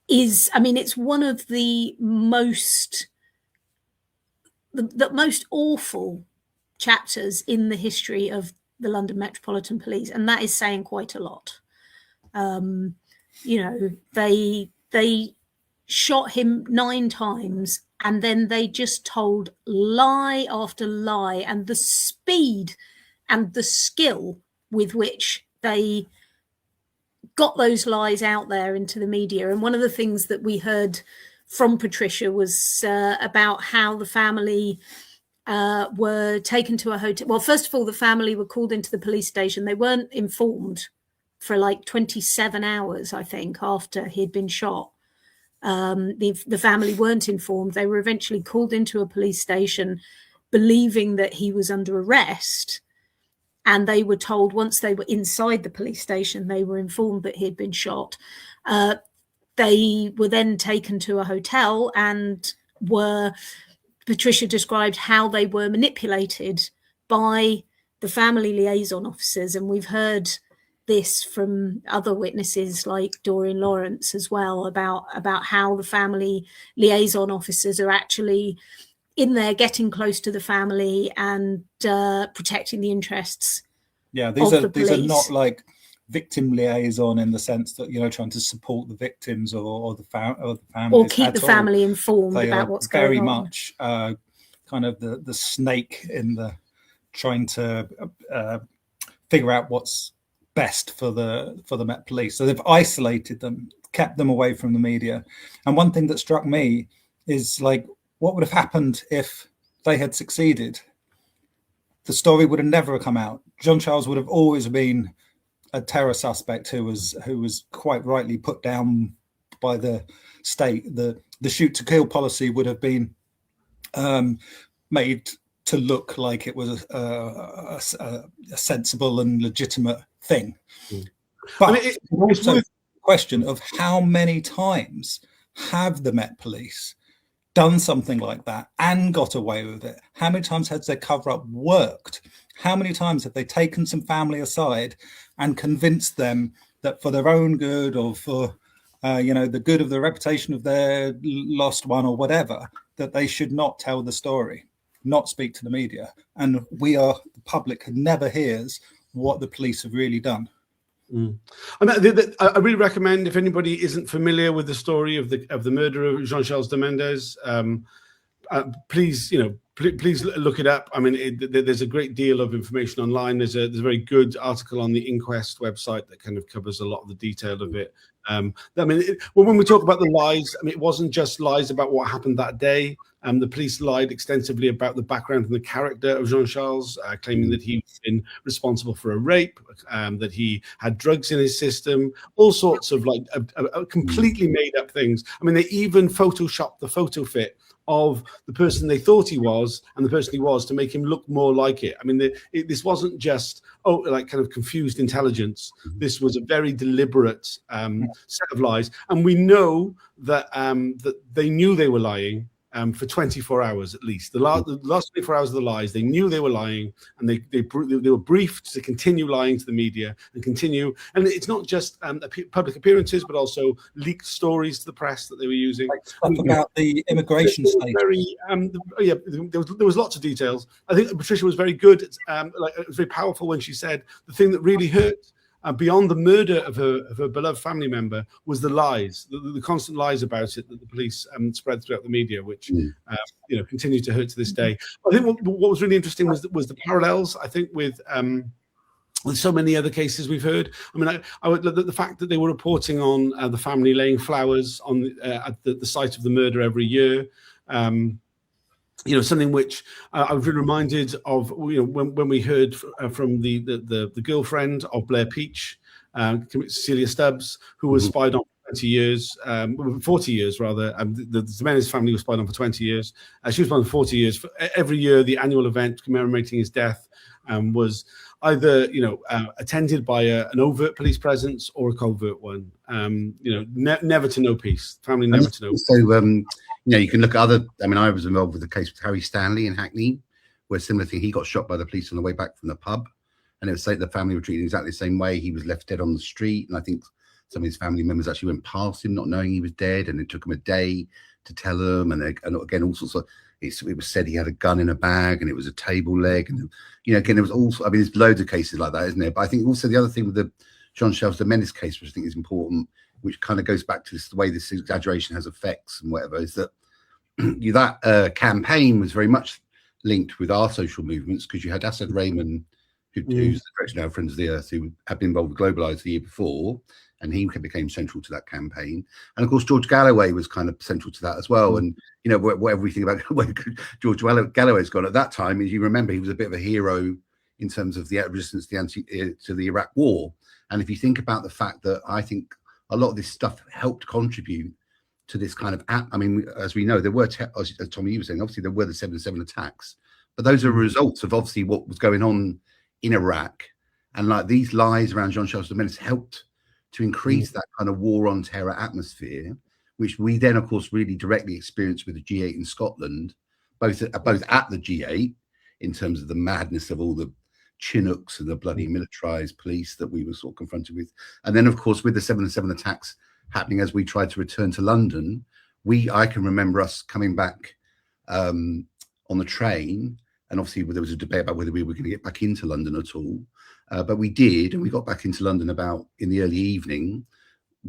Speaker 3: is, I mean, it's one of the most awful chapters in the history of the London Metropolitan Police, and that is saying quite a lot. You know, they shot him 9 times, and then they just told lie after lie, and the speed and the skill with which they got those lies out there into the media. And one of the things that we heard from Patricia was about how the family were taken to a hotel. Well, first of all, the family were called into the police station. They weren't informed for like 27 hours, I think, after he'd been shot. The family weren't informed. They were eventually called into a police station believing that he was under arrest. And they were told, once they were inside the police station, they were informed that he had been shot. They were then taken to a hotel and Patricia described how they were manipulated by the family liaison officers. And we've heard this from other witnesses like Doreen Lawrence as well, about how the family liaison officers are actually in there getting close to the family and protecting the interests.
Speaker 7: Yeah, these are not like victim liaison in the sense that, you know, trying to support the victims or the family
Speaker 3: or keep the family informed about what's going on.
Speaker 7: Very much kind of the snake in the trying to figure out what's best for the Met Police. So they've isolated them, kept them away from the media. And one thing that struck me is, like, what would have happened if they had succeeded? The story would have never come out. Jean Charles would have always been a terror suspect who was quite rightly put down by the state. The shoot to kill policy would have been made to look like it was a sensible and legitimate thing. But I mean, it's also a question of how many times have the Met Police done something like that and got away with it? How many times has their cover-up worked? How many times have they taken some family aside and convinced them that for their own good or for the good of the reputation of their lost one or whatever, that they should not tell the story, not speak to the media? And the public never hears what the police have really done.
Speaker 1: I really recommend, if anybody isn't familiar with the story of the murder of Jean Charles De Menezes, please look it up. I mean, there's a great deal of information online. There's a very good article on the Inquest website that kind of covers a lot of the detail of it. I mean, when we talk about the lies, I mean, it wasn't just lies about what happened that day. The police lied extensively about the background and the character of Jean Charles, claiming that he'd been responsible for a rape, that he had drugs in his system, all sorts of like completely made up things. I mean, they even photoshopped the photo fit of the person they thought he was and the person he was to make him look more like it. I mean, this wasn't just like kind of confused intelligence. This was a very deliberate set of lies, and we know that that they knew they were lying for 24 hours at least. The last 24 hours of the lies, they knew they were lying, and they were briefed to continue lying to the media and continue. And it's not just public appearances, but also leaked stories to the press that they were using.
Speaker 7: Like stuff about the immigration state.
Speaker 1: There was lots of details. I think Patricia was very good. It was very powerful when she said the thing that really hurt, beyond the murder of her beloved family member, was the lies, the constant lies about it that the police spread throughout the media, which continue to hurt to this day. I think what was really interesting was the parallels, I think, with with so many other cases we've heard. I mean, the fact that they were reporting on the family laying flowers on at the site of the murder every year, you know, something which I've been reminded of, you know, when we heard from the girlfriend of Blair Peach, Cecilia Stubbs, who was spied on for 20 years, 40 years rather. The Menezes family was spied on for 20 years. She was spied on for 40 years. Every year, the annual event commemorating his death was either, you know, attended by an overt police presence or a covert one. You know, never to know peace. Family never to know.
Speaker 4: So, you know, you can look at other. I mean, I was involved with the case with Harry Stanley in Hackney, where similar thing. He got shot by the police on the way back from the pub, and it was like the family were treated exactly the same way. He was left dead on the street, and I think some of his family members actually went past him, not knowing he was dead, and it took him a day to tell them. And again, all sorts of. It was said he had a gun in a bag, and it was a table leg, and you know, again, it was also. I mean, there's loads of cases like that, isn't there? But I think also the other thing with the Jean Charles De Menezes case, which I think is important, which kind of goes back to this, the way this exaggeration has effects and whatever, is that that campaign was very much linked with our social movements, because you had Asad Rayman, who's the director now of Friends of the Earth, who had been involved with Globalise the year before, and he became central to that campaign. And of course, George Galloway was kind of central to that as well. And you know, whatever we think about where George Galloway's gone at that time, is you remember he was a bit of a hero in terms of the resistance to the Iraq War. And if you think about the fact that I think a lot of this stuff helped contribute to this kind of I mean, as we know, there were, as Tommy, you were saying, obviously there were the 7/7 attacks, but those are results of obviously what was going on in Iraq. And like these lies around Jean Charles De Menezes helped to increase that kind of war on terror atmosphere, which we then, of course, really directly experienced with the G8 in Scotland, both at the G8 in terms of the madness of all the Chinooks and the bloody militarized police that we were sort of confronted with. And then, of course, with the 7/7 attacks happening as we tried to return to London, I can remember us coming back on the train, and obviously there was a debate about whether we were going to get back into London at all. But we did, and we got back into London about in the early evening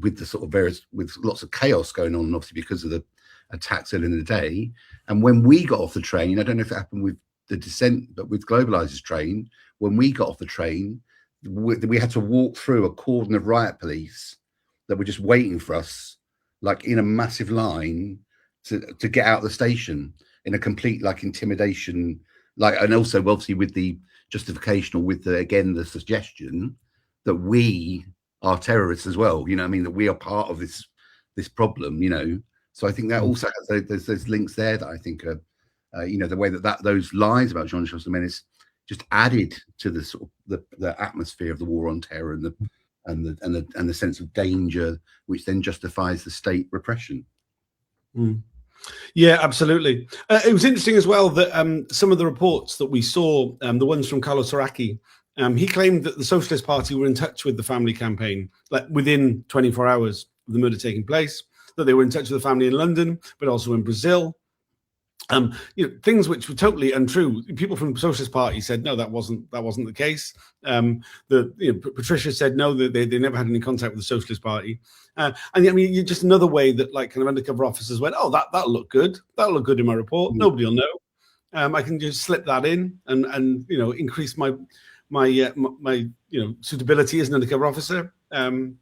Speaker 4: with the sort of with lots of chaos going on, obviously because of the attacks earlier in the day. And when we got off the train, I don't know if it happened with the descent, but with Globalise's train, when we got off the train, we had to walk through a cordon of riot police that were just waiting for us, like in a massive line to get out of the station, in a complete like intimidation, like, and also obviously with the justification, or with the suggestion that we are terrorists as well, you know what I mean, that we are part of this problem, you know. So I think that also has those links there that I think are you know, the way that those lies about Jean Charles De Menezes just added to the sort of the atmosphere of the war on terror and the sense of danger, which then justifies the state repression.
Speaker 1: Yeah, absolutely. It was interesting as well that some of the reports that we saw, the ones from Carlo Soracchi, he claimed that the Socialist Party were in touch with the family campaign, like within 24 hours of the murder taking place, that they were in touch with the family in London, but also in Brazil. You know, things which were totally untrue. People from the Socialist Party said no, that wasn't the case. Patricia said no, that they never had any contact with the Socialist Party. And I mean, just another way that like kind of undercover officers went, oh, that'll look good. That'll look good in my report. Nobody will know. I can just slip that in and you know, increase my suitability as an undercover officer.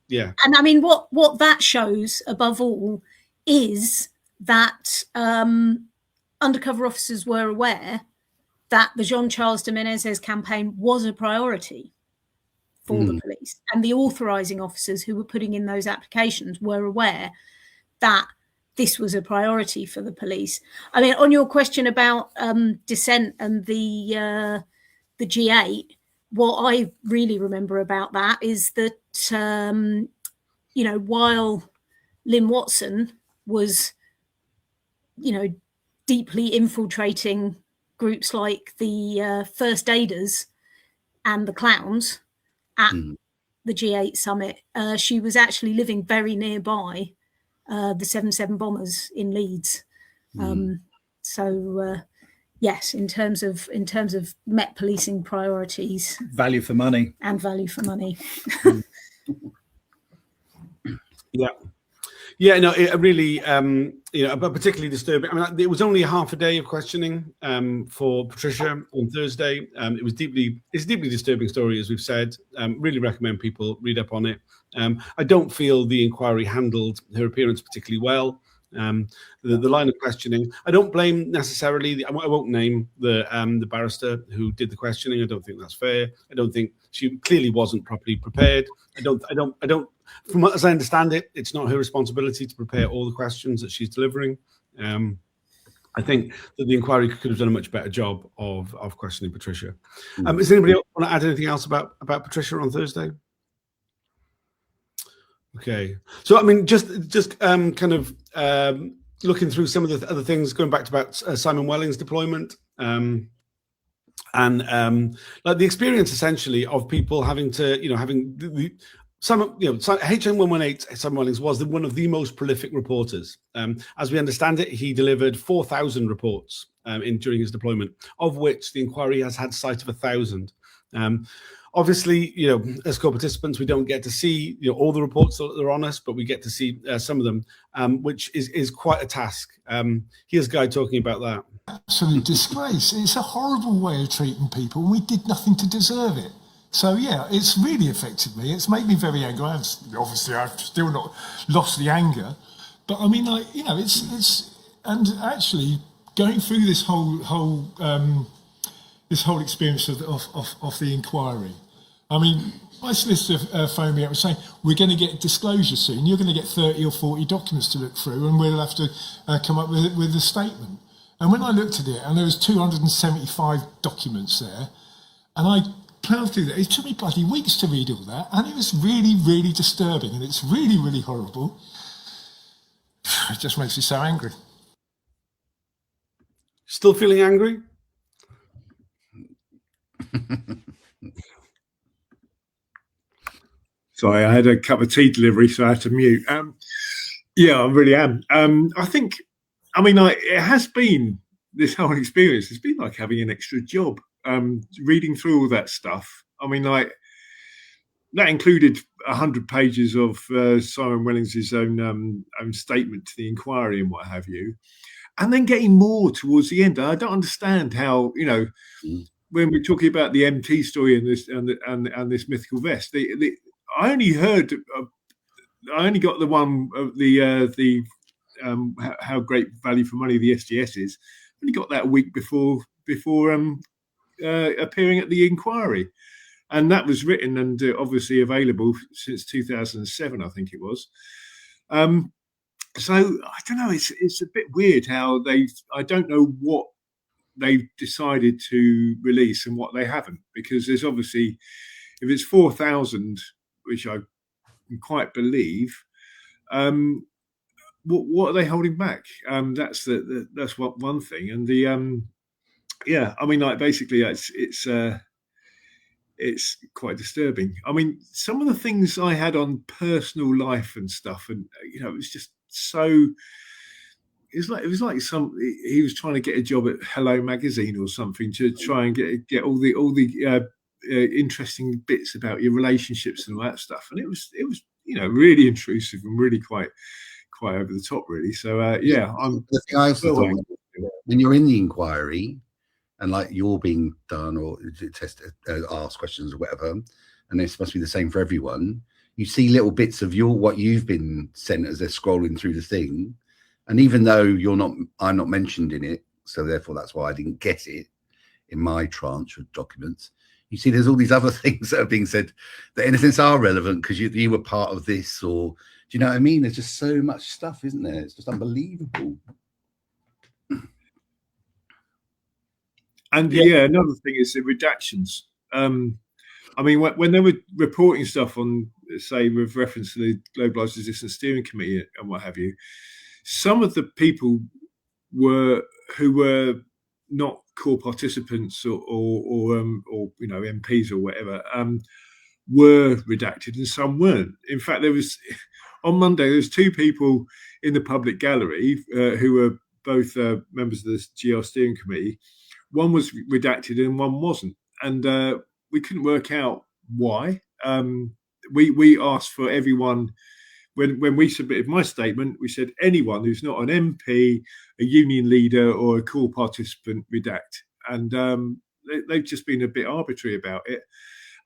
Speaker 1: Yeah.
Speaker 3: And I mean, what that shows above all is that undercover officers were aware that the Jean Charles De Menezes campaign was a priority for the police, and the authorising officers who were putting in those applications were aware that this was a priority for the police. I mean, on your question about dissent and the G8, what I really remember about that is that you know, while Lynn Watson was, you know, deeply infiltrating groups like the First Aiders and the Clowns at the G8 summit, she was actually living very nearby the 7/7 bombers in Leeds. Yes, in terms of Met policing priorities,
Speaker 7: value for money.
Speaker 1: Yeah, no, it really, but particularly disturbing. I mean, it was only half a day of questioning for Patricia on Thursday. It's a deeply disturbing story, as we've said. Really recommend people read up on it. I don't feel the inquiry handled her appearance particularly well. The line of questioning, I don't blame necessarily. I won't name the barrister who did the questioning. I don't think that's fair. I don't think she clearly wasn't properly prepared. I don't. From as I understand it, it's not her responsibility to prepare all the questions that she's delivering. I think that the inquiry could have done a much better job of questioning Patricia. Does anybody else want to add anything else about Patricia on Thursday? Okay, so I mean, just kind of looking through some of the other things, going back to about Simon Wellings' deployment, and like the experience essentially of people having to, having HM118 Simon Wellings was one of the most prolific reporters. As we understand it, he delivered 4,000 reports during his deployment, of which the inquiry has had sight of 1,000. Obviously, as co-participants, we don't get to see all the reports that are on us, but we get to see some of them, which is quite a task. Here's Guy talking about that.
Speaker 6: Absolute disgrace. It's a horrible way of treating people, and we did nothing to deserve it. So yeah, it's really affected me. It's made me very angry. Obviously, I've still not lost the anger, but I mean, it's and actually going through this whole experience of the inquiry. I mean, my solicitor phoned me up and saying, we're going to get disclosure soon. You're going to get 30 or 40 documents to look through, and we'll have to come up with a statement. And when I looked at it, and there was 275 documents there, and I plowed through that. It took me bloody weeks to read all that, and it was really, really disturbing, and it's really, really horrible. It just makes me so angry.
Speaker 1: Still feeling angry?
Speaker 2: Sorry, I had a cup of tea delivery, so I had to mute. Yeah, I really am. I think, it has been, this whole experience, it's been like having an extra job. Reading through all that stuff. That included 100 pages of Simon Wellings' own statement to the inquiry and what have you, and then getting more towards the end. I don't understand how, when we're talking about the MT story and this mythical vest, I only got the one of the how great value for money the SDS is. I only got that a week before appearing at the inquiry, and that was written and obviously available since 2007, I think it was. So I don't know. It's a bit weird how I don't know what they've decided to release and what they haven't, because there's obviously, if it's 4,000, which I quite believe, what are they holding back? That's one thing, and the basically it's quite disturbing. I mean, some of the things I had on personal life and stuff, and it was just so. It was like he was trying to get a job at Hello Magazine or something to try and get all the interesting bits about your relationships and all that stuff, and it was really intrusive and really quite over the top, really. So
Speaker 4: the thing I also thought, when you're in the inquiry and like you're being done or asked questions or whatever, and it's supposed to be the same for everyone, you see little bits of what you've been sent as they're scrolling through the thing. And even though I'm not mentioned in it, so therefore that's why I didn't get it in my tranche of documents. You see, there's all these other things that are being said that in a sense are relevant because you were part of this, or do you know what I mean? There's just so much stuff, isn't there? It's just unbelievable.
Speaker 2: And another thing is the redactions. When they were reporting stuff on, say, with reference to the Globalise Resistance Steering Committee and what have you, some of the people who were not core participants or MPs or whatever were redacted, and some weren't. In fact, on Monday there was two people in the public gallery who were both members of the GR Steering Committee. One was redacted and one wasn't, and we couldn't work out why. We asked for everyone when we submitted my statement, we said anyone who's not an MP, a union leader, or a core participant redact. And they've just been a bit arbitrary about it.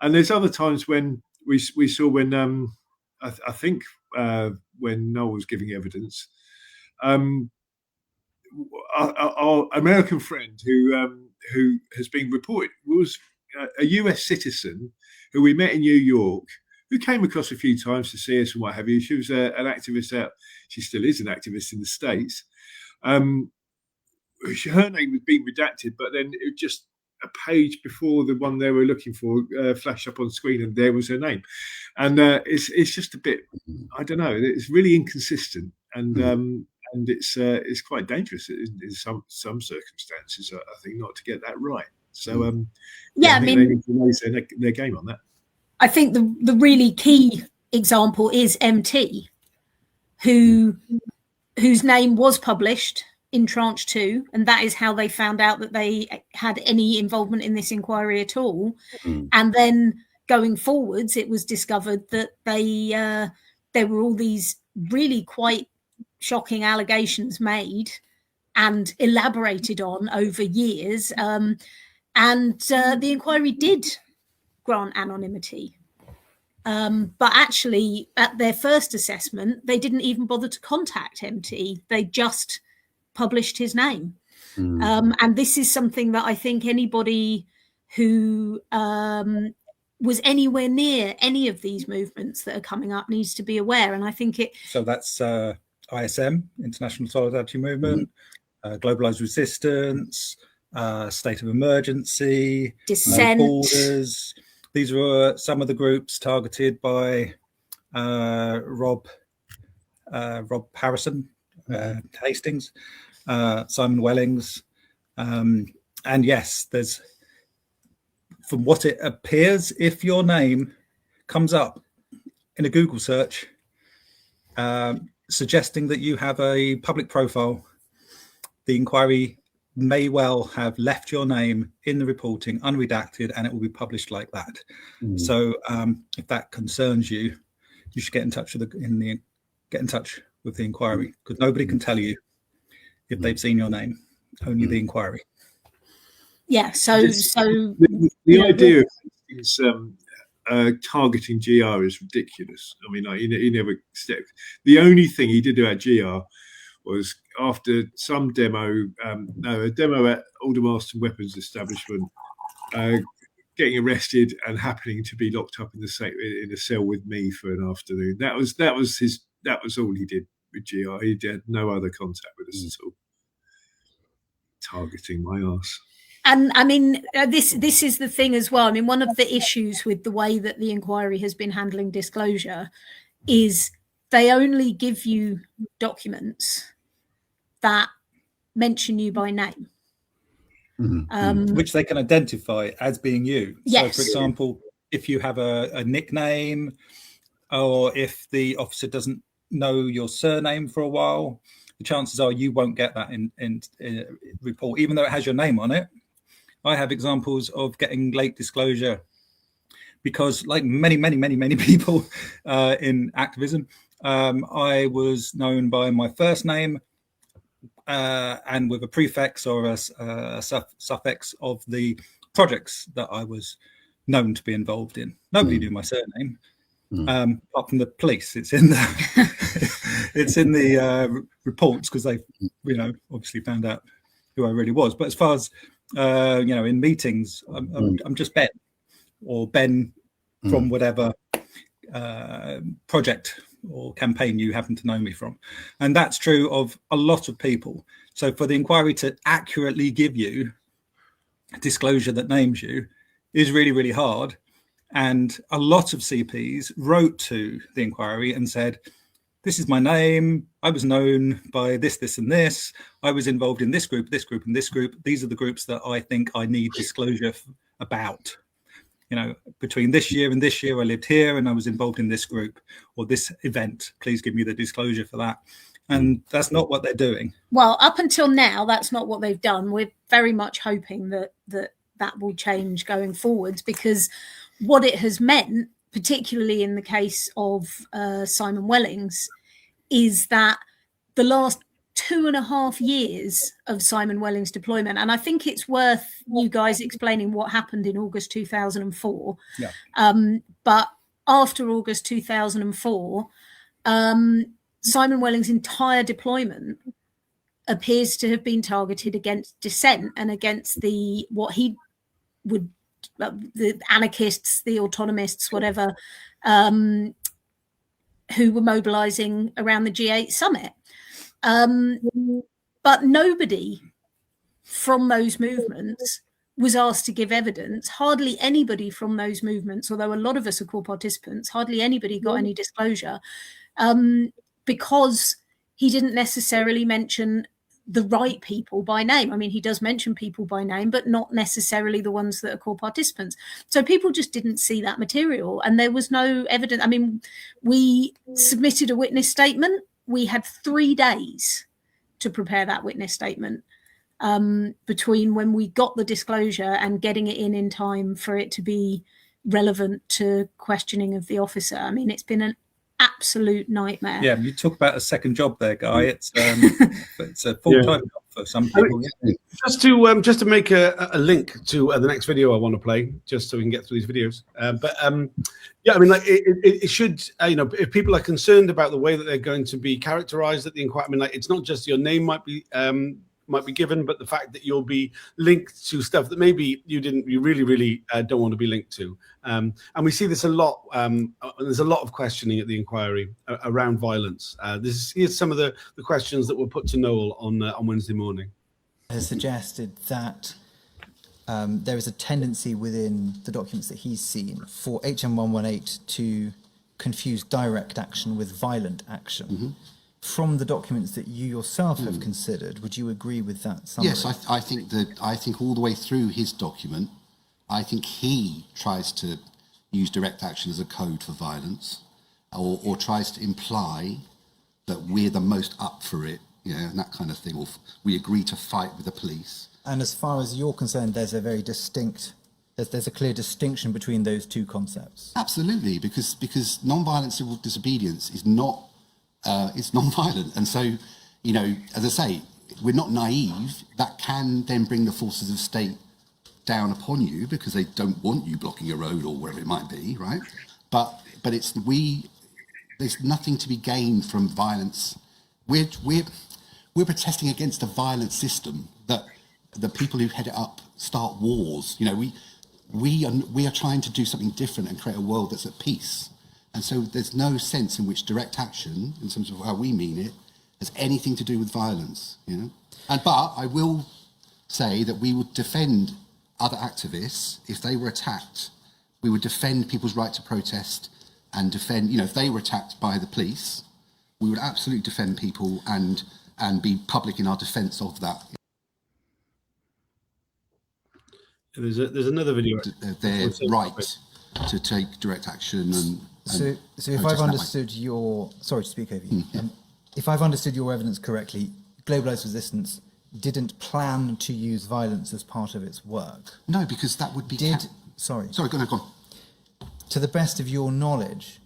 Speaker 2: And there's other times when we saw when I think when Noel was giving evidence, our American friend who has been reported was a US citizen who we met in New York, who came across a few times to see us and what have you. She was an activist out. She still is an activist in the States. Her name was being redacted, but then it just a page before the one they were looking for flashed up on screen, and there was her name. And it's just a bit, I don't know. It's really inconsistent, and it's quite dangerous in some circumstances. I think not to get that right. So
Speaker 3: I mean,
Speaker 2: they need to raise their game on that.
Speaker 3: I think the really key example is MT, whose name was published in Tranche 2, and that is how they found out that they had any involvement in this inquiry at all. And then going forwards, it was discovered that there were all these really quite shocking allegations made and elaborated on over years. And the inquiry did grant anonymity. But actually, at their first assessment, they didn't even bother to contact MT. They just published his name. And this is something that I think anybody who was anywhere near any of these movements that are coming up needs to be aware. And I think
Speaker 7: So that's ISM, International Solidarity Movement, Globalise Resistance, State of Emergency,
Speaker 3: Dissent.
Speaker 7: Borders. These were some of the groups targeted by Rob Harrison, Hastings, Simon Wellings. And yes, there's, from what it appears, if your name comes up in a Google search suggesting that you have a public profile, the inquiry may well have left your name in the reporting unredacted, and it will be published like that. So if that concerns you, you should get in touch with the inquiry, because nobody can tell you if they've seen your name, only the inquiry.
Speaker 3: Yeah. So
Speaker 2: the idea is targeting GR is ridiculous. I mean, he never stepped. The only thing he did about GR was after some demo, a demo at Aldermaston Weapons Establishment, getting arrested and happening to be locked up in a cell with me for an afternoon. That was all he did with GR. He had no other contact with us at all. Targeting my arse.
Speaker 3: And I mean, this is the thing as well. I mean, one of the issues with the way that the inquiry has been handling disclosure is they only give you documents that mention you by name.
Speaker 7: Which they can identify as being you.
Speaker 3: Yes.
Speaker 7: So, for example, if you have a nickname, or if the officer doesn't know your surname for a while, the chances are you won't get that in report, even though it has your name on it. I have examples of getting late disclosure because, like many people in activism, I was known by my first name and with a prefix or a suffix of the projects that I was known to be involved in. Nobody knew my surname, apart from the police. It's in the reports, because they, obviously found out who I really was. But as far as in meetings, I'm just Ben, or Ben from whatever project or campaign you happen to know me from. And that's true of a lot of people. So for the inquiry to accurately give you disclosure that names you is really, really hard. And a lot of CPs wrote to the inquiry and said, this is my name. I was known by this, this, and this. I was involved in this group, and this group. These are the groups that I think I need disclosure about. Between this year and this year, I lived here and I was involved in this group or this event. Please give me the disclosure for that. And that's not what they're doing.
Speaker 3: Well, up until now, that's not what they've done. We're very much hoping that will change going forwards, because what it has meant particularly in the case of Simon Wellings, is that the last 2.5 years of Simon Wellings' deployment, and I think it's worth you guys explaining what happened in August 2004.
Speaker 7: Yeah.
Speaker 3: But after August 2004, Simon Wellings' entire deployment appears to have been targeted against dissent and against the anarchists, the autonomists, whatever, who were mobilizing around the G8 summit. But nobody from those movements was asked to give evidence. Hardly anybody from those movements, although a lot of us are core participants, hardly anybody got any disclosure, because he didn't necessarily mention the right people by name. I mean, he does mention people by name, but not necessarily the ones that are core participants. So people just didn't see that material, and there was no evidence. I mean, we submitted a witness statement. We had 3 days to prepare that witness statement, between when we got the disclosure and getting it in time for it to be relevant to questioning of the officer. I mean, it's been an absolute nightmare.
Speaker 7: Yeah, you talk about a second job there, Guy. It's a full-time job for some people.
Speaker 1: Just to make a link to the next video I want to play, just so we can get through these videos. Yeah, I mean, like it should, if people are concerned about the way that they're going to be characterized at the inquiry, I mean, like, it's not just your name might be given, but the fact that you'll be linked to stuff that maybe you really don't want to be linked to. And we see this a lot. There's a lot of questioning at the inquiry around violence. Here's some of the questions that were put to Noel on Wednesday morning.
Speaker 10: Has suggested that there is a tendency within the documents that he's seen for HM118 to confuse direct action with violent action. Mm-hmm. From the documents that you yourself have considered, would you agree with that summary?
Speaker 11: Yes, I think all the way through his document, I think he tries to use direct action as a code for violence, or tries to imply that we're the most up for it, and that kind of thing, or we agree to fight with the police.
Speaker 10: And as far as you're concerned, there's a very distinct, there's a clear distinction between those two concepts.
Speaker 11: Absolutely, because non-violent civil disobedience is not. It's non-violent, and so, as I say, we're not naive. That can then bring the forces of state down upon you because they don't want you blocking a road or wherever it might be, right? But there's nothing to be gained from violence. We're protesting against a violent system that the people who head it up start wars. We are trying to do something different and create a world that's at peace. And so there's no sense in which direct action, in terms of how we mean it, has anything to do with violence, But I will say that we would defend other activists if they were attacked. We would defend people's right to protest and defend, if they were attacked by the police, we would absolutely defend people and be public in our defence of that.
Speaker 1: There's another video.
Speaker 11: Their right to take direct action and
Speaker 10: so if I've understood sorry to speak over you, if I've understood your evidence correctly, Globalise Resistance didn't plan to use violence as part of its work.
Speaker 11: No, because that would be...
Speaker 10: Sorry,
Speaker 11: go on.
Speaker 10: To the best of your knowledge,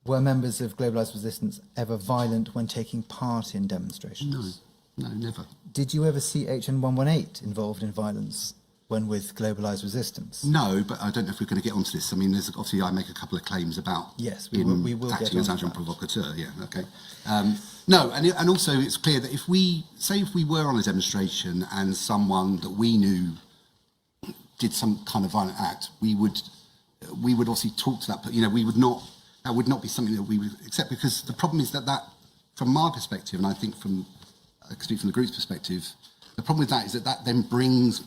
Speaker 10: were members of Globalise Resistance ever violent when taking part in demonstrations?
Speaker 11: No, never.
Speaker 10: Did you ever see HN118 involved in violence when with Globalise Resistance?
Speaker 11: No, but I don't know if we're going to get onto this. I mean, obviously I make a couple of claims about
Speaker 10: we will
Speaker 11: acting as agent provocateur. Yeah, okay. No, and also it's clear that if we were on a demonstration and someone that we knew did some kind of violent act, we would obviously talk to that, but we would not. That would not be something that we would accept, because the problem is that from my perspective, and I think from the group's perspective, the problem with that is that then brings.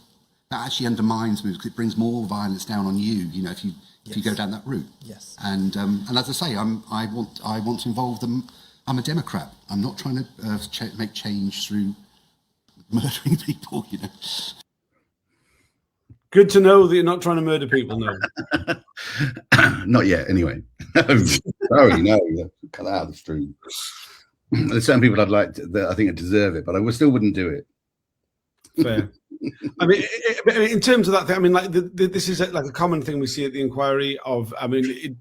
Speaker 11: That actually undermines moves because it brings more violence down on you. If you go down that route.
Speaker 10: Yes.
Speaker 11: And as I say, I want to involve them. I'm a Democrat. I'm not trying to make change through murdering people.
Speaker 1: Good to know that you're not trying to murder people. No.
Speaker 4: Not yet. Anyway. Sorry, no. Cut that out of the stream. There's certain people that I think deserve it, but I still wouldn't do it.
Speaker 1: Fair. I mean, in terms of that thing, I mean, like this is like a common thing we see at the inquiry of, I mean,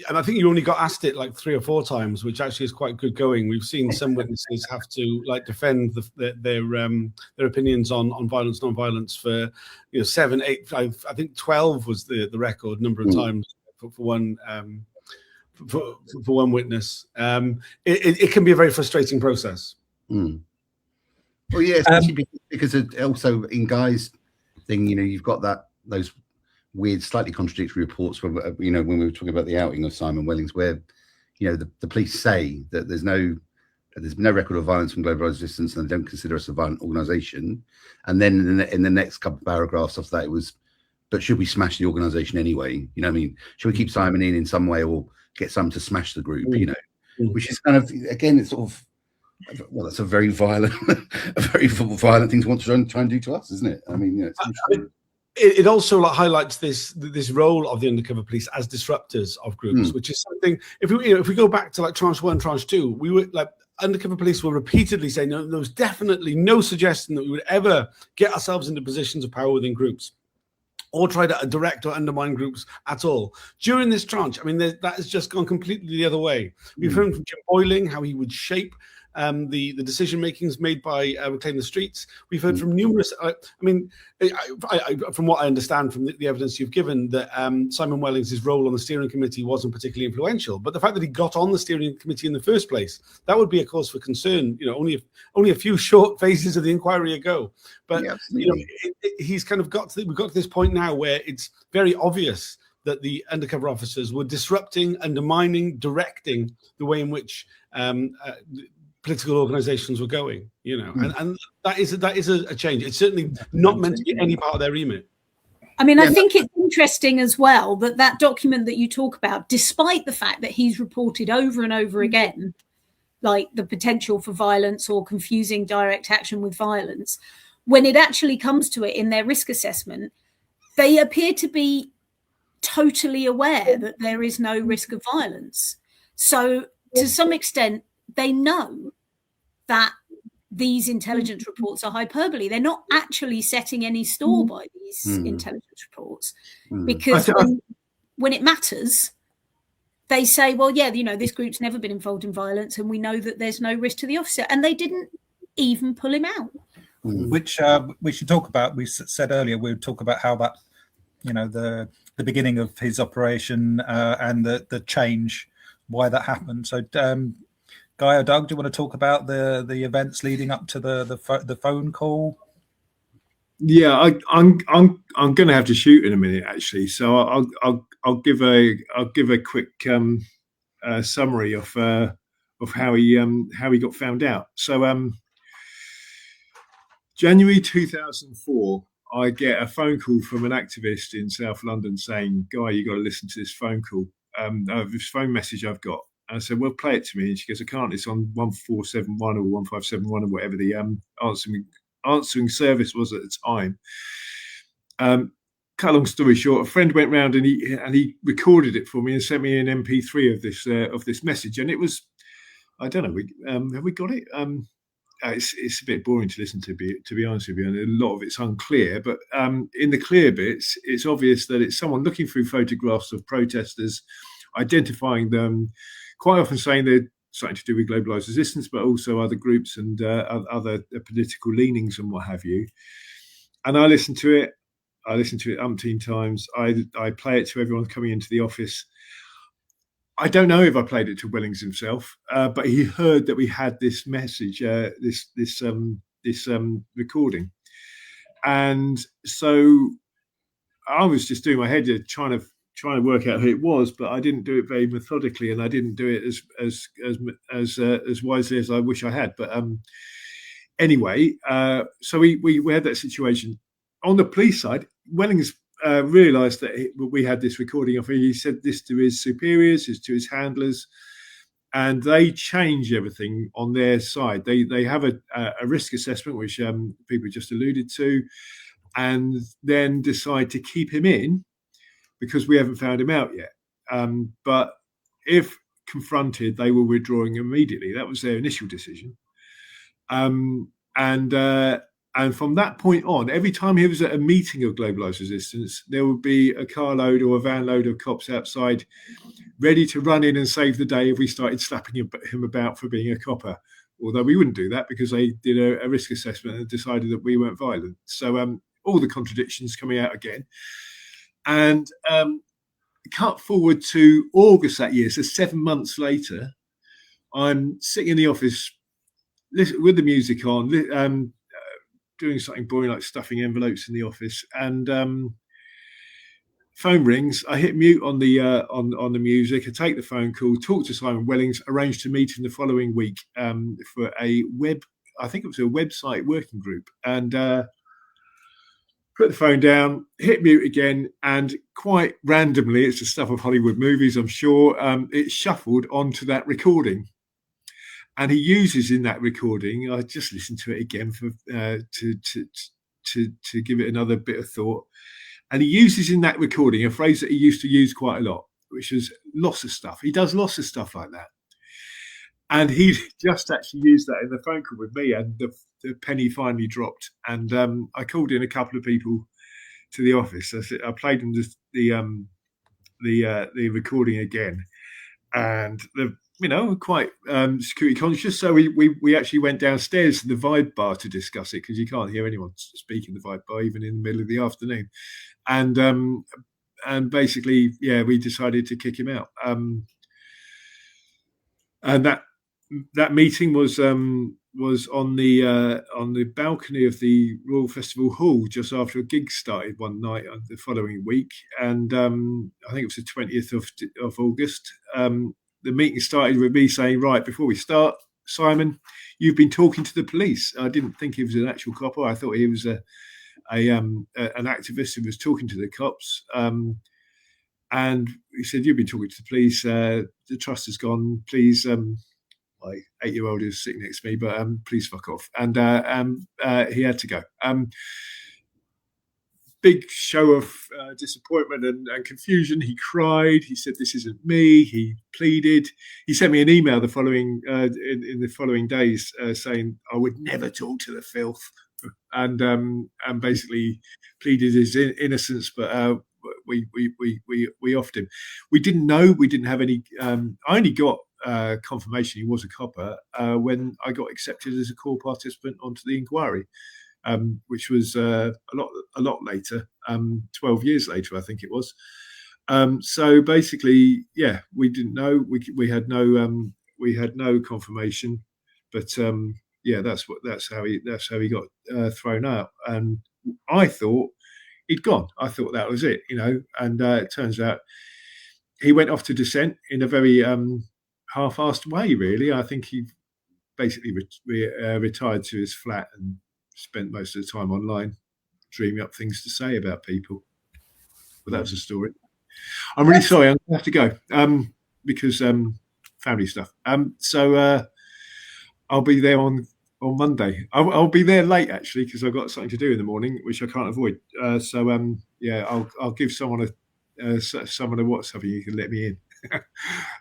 Speaker 1: and I think you only got asked it like 3 or 4 times, which actually is quite good going. We've seen some witnesses have to like defend their opinions on violence, non-violence for 7, 8, I think 12 was the record number of times for one for one witness. It can be a very frustrating process.
Speaker 4: Well, yeah, especially because also in Guy's thing, you've got those weird, slightly contradictory reports from, when we were talking about the outing of Simon Wellings, where, the police say that there's no record of violence from Globalise Resistance and they don't consider us a violent organisation. And then in the next couple of paragraphs after that, it was, but should we smash the organisation anyway? You know what I mean? Should we keep Simon in some way or get some to smash the group, which is kind of, again, it's sort of, well, that's a very violent thing to want to try and do to us, isn't it? I mean,
Speaker 1: it also highlights this role of the undercover police as disruptors of groups, which is something. If we go back to like Tranche 1, Tranche 2, we were like undercover police will repeatedly say no. There was definitely no suggestion that we would ever get ourselves into positions of power within groups, or try to direct or undermine groups at all. During this tranche, I mean, that has just gone completely the other way. We've heard from Jim Boyling how he would shape the decision makings made by Reclaim the Streets. We've heard from numerous. From what I understand from the evidence you've given, that Simon Wellings' role on the steering committee wasn't particularly influential. But the fact that he got on the steering committee in the first place, that would be a cause for concern. Only a few short phases of the inquiry ago. But he's kind of we've got to this point now where it's very obvious that the undercover officers were disrupting, undermining, directing the way in which political organizations were going, and that is a change. It's certainly not meant to be any part of their remit.
Speaker 3: I mean, I think it's interesting as well that document that you talk about, despite the fact that he's reported over and over again, like the potential for violence or confusing direct action with violence, when it actually comes to it in their risk assessment, they appear to be totally aware that there is no risk of violence. So to some extent, they know that these intelligence reports are hyperbole. They're not actually setting any store by these intelligence reports, because when it matters, they say, well, yeah, this group's never been involved in violence and we know that there's no risk to the officer. And they didn't even pull him out.
Speaker 7: Which we should talk about. We said earlier we would talk about how that, the beginning of his operation and the change, why that happened. So Guy or Doug, do you want to talk about the events leading up to the phone call?
Speaker 2: Yeah, I'm going to have to shoot in a minute, actually. So I'll give a quick summary of how he got found out. So January 2004, I get a phone call from an activist in South London saying, "Guy, you got to listen to this phone call. This phone message I've got." And I said, "Well, play it to me." And she goes, "I can't. It's on 1471 or 1571 or whatever the answering service was at the time." Cut a long story short, a friend went round and he recorded it for me and sent me an MP3 of this message. And it was, I don't know, have we got it? It's a bit boring to listen to be honest with you, and a lot of it's unclear. But in the clear bits, it's obvious that it's someone looking through photographs of protesters, identifying them, quite often saying they're something to do with Globalise Resistance, but also other groups and other political leanings and what have you. And I listened to it umpteen times. I play it to everyone coming into the office. I don't know if I played it to Wellings himself, but he heard that we had this message, this recording, and so I was just doing my head trying to work out who it was, but I didn't do it very methodically, and I didn't do it as wisely as I wish I had. But anyway, so we had that situation. On the police side, Wellings realised that we had this recording of it. He said this to his superiors, to his handlers, and they change everything on their side. They have a risk assessment, which people just alluded to, and then decide to keep him in because we haven't found him out yet. But if confronted, they were withdrawing immediately. That was their initial decision. And And from that point on, every time he was at a meeting of Globalise Resistance, there would be a carload or a van load of cops outside ready to run in and save the day if we started slapping him about for being a copper. Although we wouldn't do that because they did a risk assessment and decided that we weren't violent. So all the contradictions coming out again. And cut forward to August that year, so 7 months later, I'm sitting in the office with the music on, doing something boring like stuffing envelopes in the office, and phone rings. I hit mute on the music. I take the phone call, talk to Simon Wellings, arrange to meet him the following week for a website working group, and put the phone down, hit mute again, and quite randomly, it's the stuff of Hollywood movies, I'm sure, it shuffled onto that recording. And he uses in that recording, I just listened to it again for to give it another bit of thought. And he uses in that recording a phrase that he used to use quite a lot, which is lots of stuff. He does lots of stuff like that. And he just actually used that in the phone call with me, and the penny finally dropped. And I called in a couple of people to the office. I played them the recording again, and quite security conscious. So we actually went downstairs to the Vibe bar to discuss it, because you can't hear anyone speak in the Vibe bar even in the middle of the afternoon. And basically, we decided to kick him out. And that meeting was on the balcony of the Royal Festival Hall just after a gig started one night the following week, and I think it was the 20th of August. The meeting started with me saying, right, before we start, Simon, you've been talking to the police. I didn't think he was an actual copper. I thought he was an activist who was talking to the cops. And he said, you've been talking to the police. The trust has gone. Please, my 8-year-old is sitting next to me, but please fuck off. And he had to go. Big show of disappointment and confusion. He cried. He said, "This isn't me." He pleaded. He sent me an email the following in the following days saying, "I would never talk to the filth," and basically pleaded his innocence. But we offed him. We didn't know. We didn't have any. I only got confirmation he was a copper when I got accepted as a core participant onto the inquiry. Which was a lot later, 12 years later, I think it was. So basically, we didn't know. We had no confirmation, but that's how he got thrown out. And I thought he'd gone. I thought that was it, And it turns out he went off to dissent in a very half-assed way. Really, I think he basically retired to his flat and spent most of the time online dreaming up things to say about people. But that was the story. I'm really sorry, I'm gonna have to go because family stuff. So I'll be there on Monday. I'll be there late actually, because I've got something to do in the morning which I can't avoid. I'll give someone a WhatsApp and you can let me in.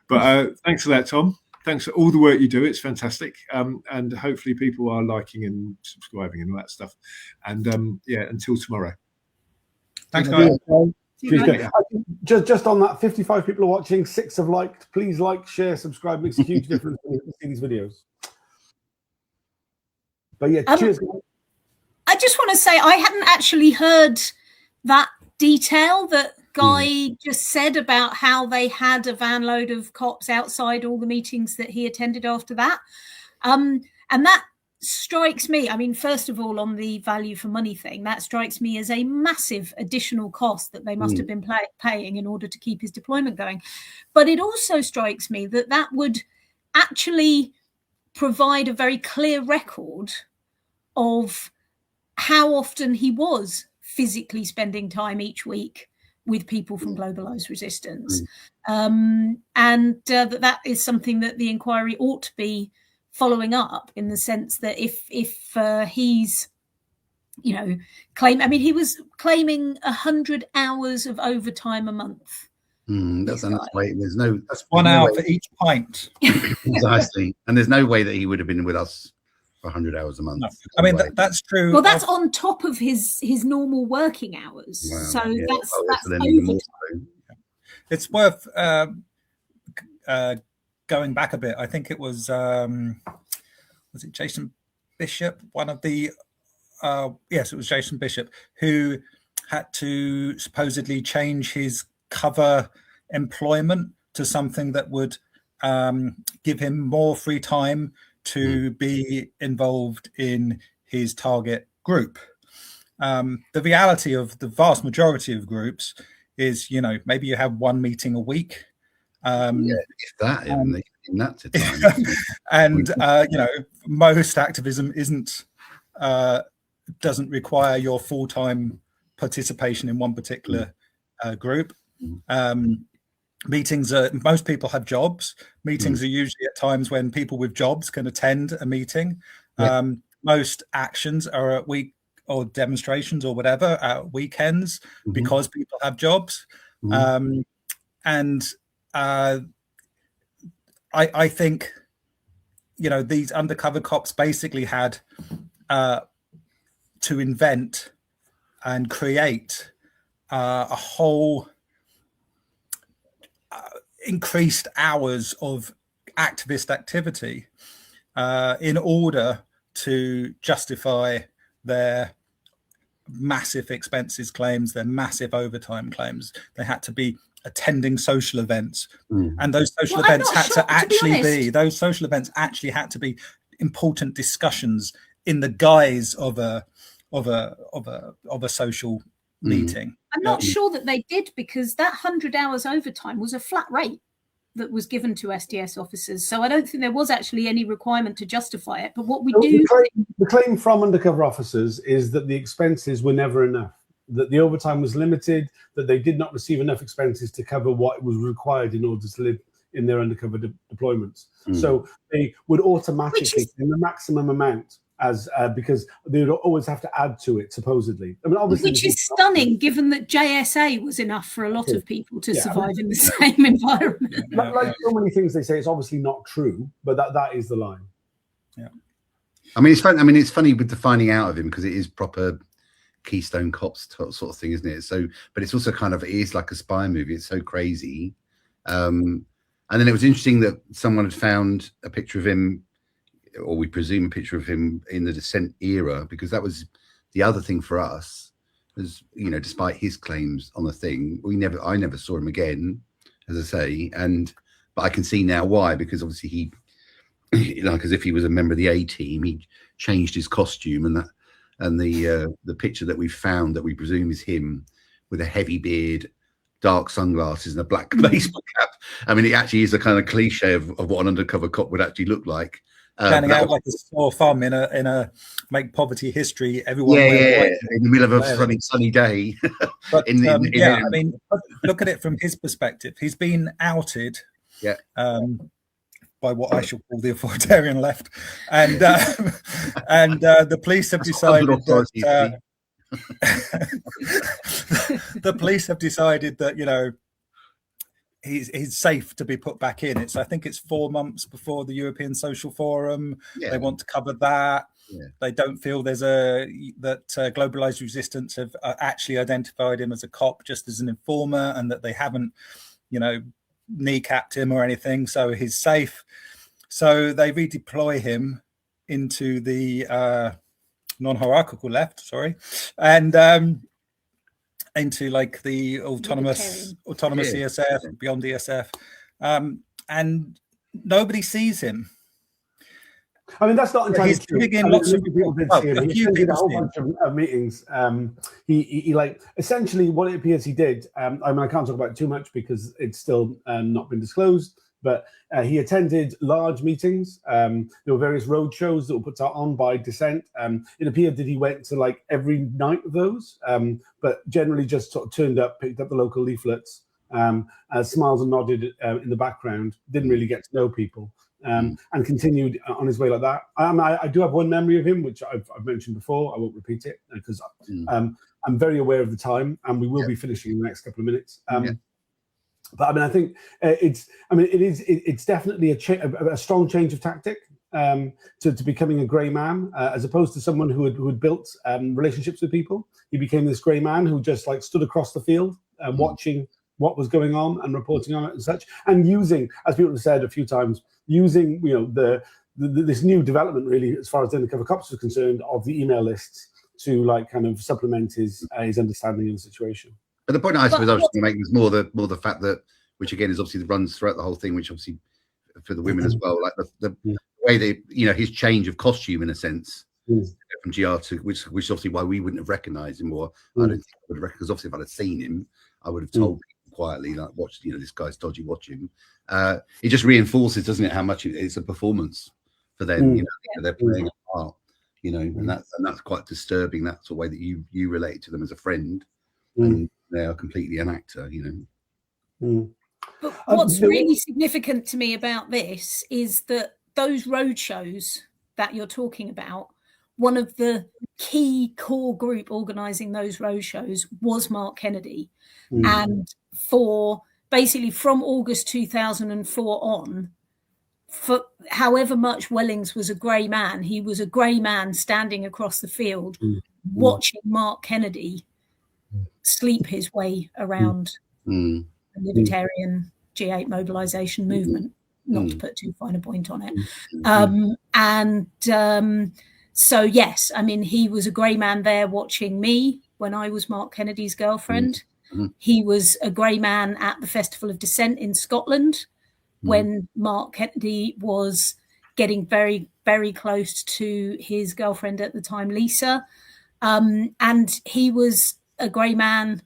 Speaker 2: But thanks for that, Tom. Thanks for all the work you do. It's fantastic. And hopefully people are liking and subscribing and all that stuff. And until tomorrow.
Speaker 7: Thanks, guys.
Speaker 1: Just on that, 55 people are watching, 6 have liked. Please like, share, subscribe. Makes a huge difference when you see these videos. But cheers.
Speaker 3: I just want to say I hadn't actually heard that detail that Guy just said about how they had a van load of cops outside all the meetings that he attended after that. And that strikes me, I mean, first of all, on the value for money thing, that strikes me as a massive additional cost that they must have been paying in order to keep his deployment going. But it also strikes me that would actually provide a very clear record of how often he was physically spending time each week with people from Globalise Resistance. And that is something that the inquiry ought to be following up, in the sense that if he's, he was claiming 100 hours of overtime a month.
Speaker 4: That's way. That's
Speaker 7: 1 hour for each pint.
Speaker 4: Precisely. And there's no way that he would have been with us for 100 hours a month.
Speaker 7: No. I mean, that's true.
Speaker 3: Well, that's on top of his normal working hours.
Speaker 4: Wow.
Speaker 3: So
Speaker 4: Yeah.
Speaker 3: that's
Speaker 4: then even more
Speaker 3: overtime.
Speaker 4: so.
Speaker 7: It's worth going back a bit. I think it was it Jason Bishop, one of the yes, it was Jason Bishop, who had to supposedly change his cover employment to something that would give him more free time to be involved in his target group. The reality of the vast majority of groups is, you know, maybe you have one meeting a week.
Speaker 4: If that, in that time.
Speaker 7: And you know, most activism doesn't require your full-time participation in one particular group. Meetings are, most people have jobs. Meetings are usually at times when people with jobs can attend a meeting. Most actions are at week or demonstrations or whatever at weekends because people have jobs. And I think, you know, these undercover cops basically had to invent and create a whole increased hours of activist activity in order to justify their massive expenses claims, their massive overtime claims. They had to be attending social events, and those social events had to actually be important discussions in the guise of a social meeting.
Speaker 3: I'm not sure that they did, because that 100 hours overtime was a flat rate that was given to SDS officers. So I don't think there was actually any requirement to justify it. But what we do...
Speaker 1: The claim from undercover officers is that the expenses were never enough, that the overtime was limited, that they did not receive enough expenses to cover what was required in order to live in their undercover deployments. So they would automatically, in the maximum amount, as because they would always have to add to it, supposedly. I mean, obviously,
Speaker 3: which is stunning, given that JSA was enough for a lot of people to survive in the same environment.
Speaker 1: Like so many things they say, it's obviously not true, but that is the line.
Speaker 7: Yeah.
Speaker 4: I mean, it's funny. I mean, it's funny with the finding out of him, because it is proper Keystone Cops sort of thing, isn't it? So, but it's also kind of, it is like a spy movie. It's so crazy. And then it was interesting that someone had found a picture of him, or we presume a picture of him in the Dissent era, because that was the other thing for us, was, you know, despite his claims on the thing, I never saw him again, as I say, but I can see now why, because obviously he, like, as if he was a member of the A team, he changed his costume, and the picture that we found, that we presume is him, with a heavy beard, dark sunglasses, and a black baseball cap. I mean, it actually is a kind of cliche of what an undercover cop would actually look like.
Speaker 7: Standing out like a sore thumb in a make poverty history. Everyone
Speaker 4: in the middle of a sunny day.
Speaker 7: But I mean, look at it from his perspective. He's been outed by what I shall call the authoritarian left, and the police have decided that the police have decided that, you know, he's safe to be put back in. I think it's 4 months before the European Social Forum. They want to cover that. They don't feel there's that Globalise Resistance have actually identified him as a cop, just as an informer, and that they haven't, you know, kneecapped him or anything. So he's safe. So they redeploy him into the non-hierarchical left, and into like the autonomous ESF, beyond ESF, and nobody sees him.
Speaker 1: I mean, that's not entirely true.
Speaker 7: Lots of people
Speaker 1: did see him. He did a whole bunch of meetings. He like, essentially what it appears he did. I mean, I can't talk about it too much because it's still not been disclosed. But he attended large meetings. There were various road shows that were put on by Dissent. It appeared that he went to like every night of those, but generally just sort of turned up, picked up the local leaflets, smiled and nodded in the background, didn't really get to know people, and continued on his way like that. I do have one memory of him, which I've mentioned before. I won't repeat it because I'm very aware of the time, and we will be finishing in the next couple of minutes. But I mean, I think it's definitely a strong change of tactic. to becoming a grey man, as opposed to someone who had built relationships with people. He became this grey man who just like stood across the field, watching what was going on and reporting on it and such, and using, as people have said a few times, using this new development really, as far as the Undercover Cops was concerned, of the email lists to like kind of supplement his understanding of the situation.
Speaker 4: But the point I suppose I was going to make was more the fact that, which again is obviously runs throughout the whole thing, which obviously for the women as well, like the way they, his change of costume in a sense from GR to which is obviously why we wouldn't have recognised him, or I don't think I would have recognised, because obviously if I'd have seen him, I would have told people quietly, like, watch, this guy's dodgy, watch him. It just reinforces, doesn't it, how much it's a performance for them, they're playing a part, and that's quite disturbing. That's the way that you relate to them as a friend, and they are completely an actor,
Speaker 3: But what's really significant to me about this is that those road shows that you're talking about, one of the key core group organising those road shows was Mark Kennedy. And for basically from August 2004 on, for however much Wellings was a grey man, he was a grey man standing across the field watching Mark Kennedy sleep his way around the libertarian G8 mobilisation movement, not to put too fine a point on it. So, yes, I mean, he was a grey man there watching me when I was Mark Kennedy's girlfriend. He was a grey man at the Festival of Dissent in Scotland when Mark Kennedy was getting very, very close to his girlfriend at the time, Lisa. And he was a grey man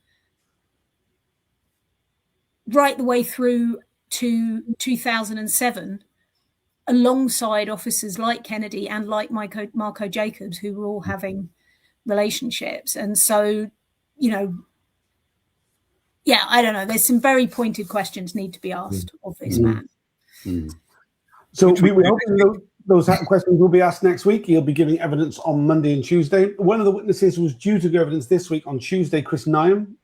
Speaker 3: right the way through to 2007, alongside officers like Kennedy and like Marco Jacobs, who were all having relationships. And so, I don't know. There's some very pointed questions need to be asked of this man.
Speaker 1: So we hope those questions will be asked next week. He'll be giving evidence on Monday and Tuesday. One of the witnesses who was due to give evidence this week on Tuesday, Chris Nyam,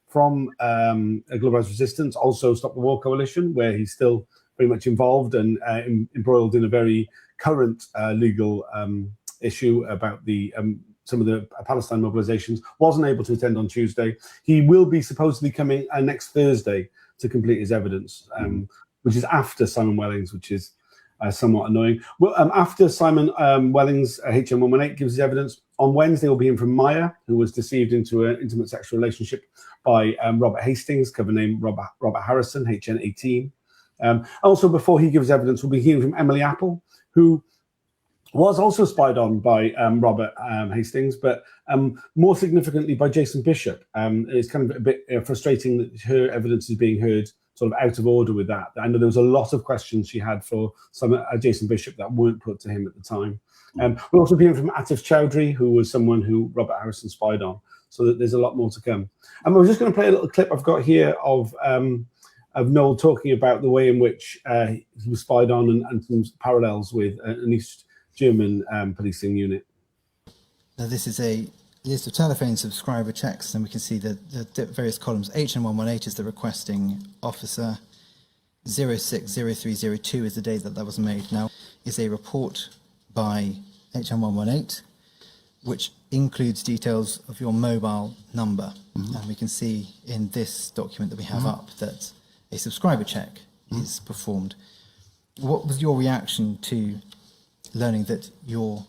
Speaker 1: from Globalise Resistance, also Stop the War Coalition, where he's still very much involved and embroiled in a very current legal issue about the some of the Palestine mobilizations, wasn't able to attend on Tuesday. He will be supposedly coming next Thursday to complete his evidence, which is after Simon Wellings, which is somewhat annoying. Well, after Simon Wellings, HM118, gives his evidence, on Wednesday will be in from Maya, who was deceived into an intimate sexual relationship by Robert Hastings, cover name Robert Harrison, HN18. Also, before he gives evidence, we'll be hearing from Emily Apple, who was also spied on by Robert Hastings, but more significantly by Jason Bishop. It's kind of a bit frustrating that her evidence is being heard sort of out of order with that. I know there was a lot of questions she had for some Jason Bishop that weren't put to him at the time. We'll also be hearing from Atif Chowdhury, who was someone who Robert Harrison spied on. So that there's a lot more to come. And we're just going to play a little clip I've got here of Noel talking about the way in which he was spied on and some parallels with an East German policing unit.
Speaker 10: Now this is a list of telephone subscriber checks, and we can see the various columns. HN118 is the requesting officer. 060302 is the day that was made. Now is a report by HN118, which includes details of your mobile number. And we can see in this document that we have up that a subscriber check is performed. What was your reaction to learning that your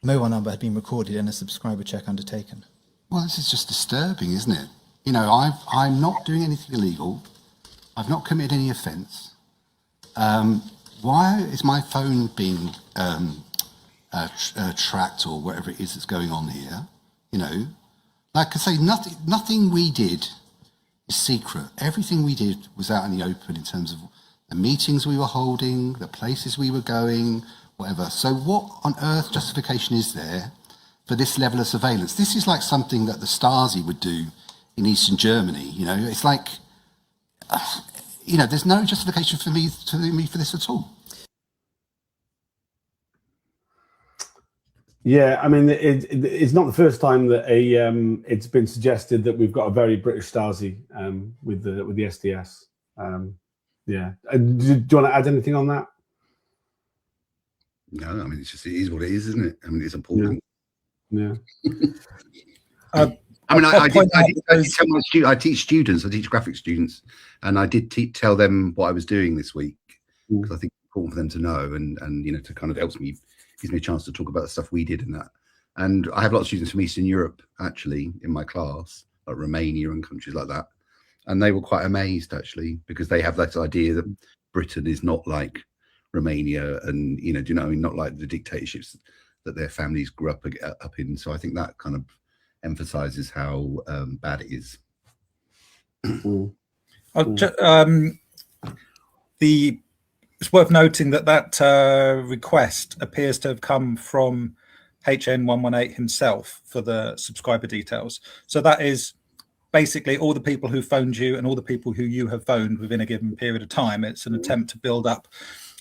Speaker 10: mobile number had been recorded and a subscriber check undertaken?
Speaker 11: Well, this is just disturbing, isn't it? I'm not doing anything illegal. I've not committed any offence. Why is my phone being tracked, or whatever it is that's going on here? Like I say, nothing we did is secret. Everything we did was out in the open in terms of the meetings we were holding, the places we were going, whatever. So what on earth justification is there for this level of surveillance? This is like something that the Stasi would do in Eastern Germany. It's like, there's no justification for me for this at all.
Speaker 1: Yeah, I mean, it's not the first time that it's been suggested that we've got a very British Stasi with the SDS. Yeah, do you want to add anything on that?
Speaker 4: No, I mean, it is what it is, isn't it? I mean, it's appalling.
Speaker 1: Yeah.
Speaker 4: I mean, I teach students, I teach graphic students, and I did tell them what I was doing this week, because I think it's important for them to know, and you know, to kind of gives me a chance to talk about the stuff we did in that. And I have lots of students from Eastern Europe actually in my class, like Romania and countries like that, and they were quite amazed actually, because they have that idea that Britain is not like Romania, and you know, do you know what I mean, not like the dictatorships that their families grew up in. So I think that kind of emphasizes how bad it is.
Speaker 7: It's worth noting that request appears to have come from HN118 himself for the subscriber details. So that is basically all the people who phoned you and all the people who you have phoned within a given period of time. It's an attempt to build up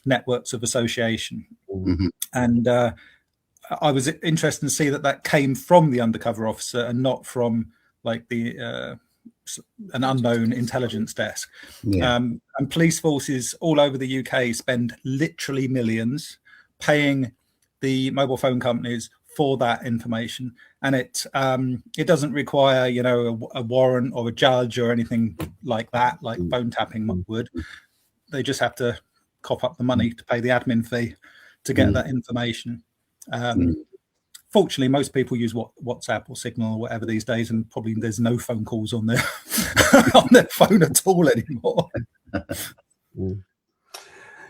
Speaker 7: networks of association. And I was interested to see that came from the undercover officer and not from like an unknown intelligence desk. And police forces all over the UK spend literally millions paying the mobile phone companies for that information, and it doesn't require, you know, a warrant or a judge or anything like that, like phone tapping would. They just have to cough up the money to pay the admin fee to get that information. Fortunately, most people use WhatsApp or Signal or whatever these days, and probably there's no phone calls on their on their phone at all anymore.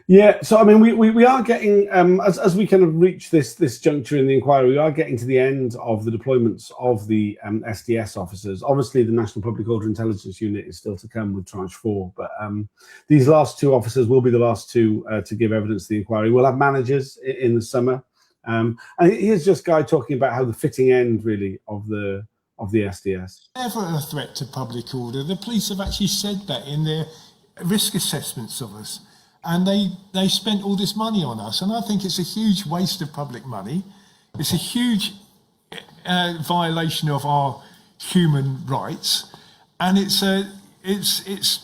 Speaker 1: Yeah, so I mean, we are getting as we kind of reach this juncture in the inquiry, we are getting to the end of the deployments of the SDS officers. Obviously, the National Public Order Intelligence Unit is still to come with Tranche 4, but these last two officers will be the last two to give evidence to the inquiry. We'll have managers in the summer, and here's just Guy talking about how the fitting end really of the SDS.
Speaker 6: Never a threat to public order. The police have actually said that in their risk assessments of us. And they spent all this money on us, and I think it's a huge waste of public money. It's a huge violation of our human rights, and it's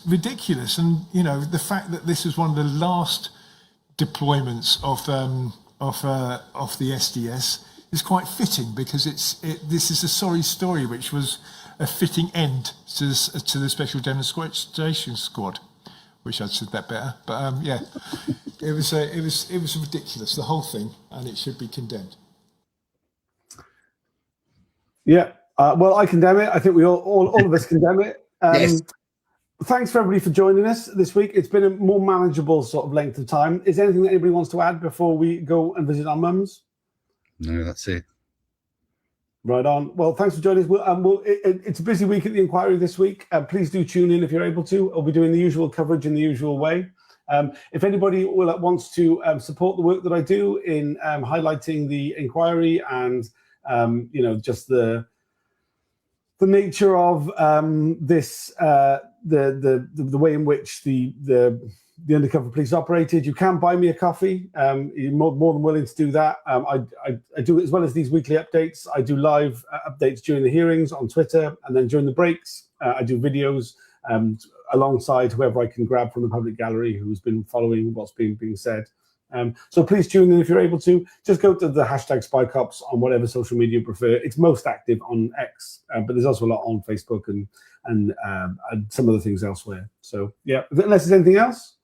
Speaker 6: ridiculous. And you know, the fact that this is one of the last deployments of the SDS is quite fitting, because this is a sorry story, which was a fitting end to the Special Demonstration Squad. Wish I'd said that better, but yeah, it was ridiculous, the whole thing, and it should be condemned.
Speaker 1: Yeah, well, I condemn it. I think we all of us condemn it.
Speaker 4: Yes.
Speaker 1: Thanks for everybody for joining us this week. It's been a more manageable sort of length of time. Is there anything that anybody wants to add before we go and visit our mums?
Speaker 4: No, that's it.
Speaker 1: Right on. Well, thanks for joining us. It's a busy week at the inquiry this week. Please do tune in if you're able to. I'll be doing the usual coverage in the usual way. If anybody wants to support the work that I do in highlighting the inquiry and you know, just the nature of this, the way in which the undercover police operated, you can buy me a coffee. You're more than willing to do that. I do, as well as these weekly updates, I do live updates during the hearings on Twitter, and then during the breaks, I do videos alongside whoever I can grab from the public gallery who's been following what's being said. So please tune in if you're able to. Just go to the hashtag Spycops on whatever social media you prefer. It's most active on X, but there's also a lot on Facebook and some other things elsewhere. So yeah, unless there's anything else.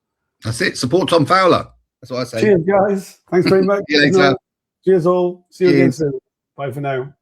Speaker 4: That's it. Support Tom Fowler. That's what I say.
Speaker 1: Cheers, guys. Thanks very much.
Speaker 4: See you later.
Speaker 1: Cheers all. See you again soon. Bye for now.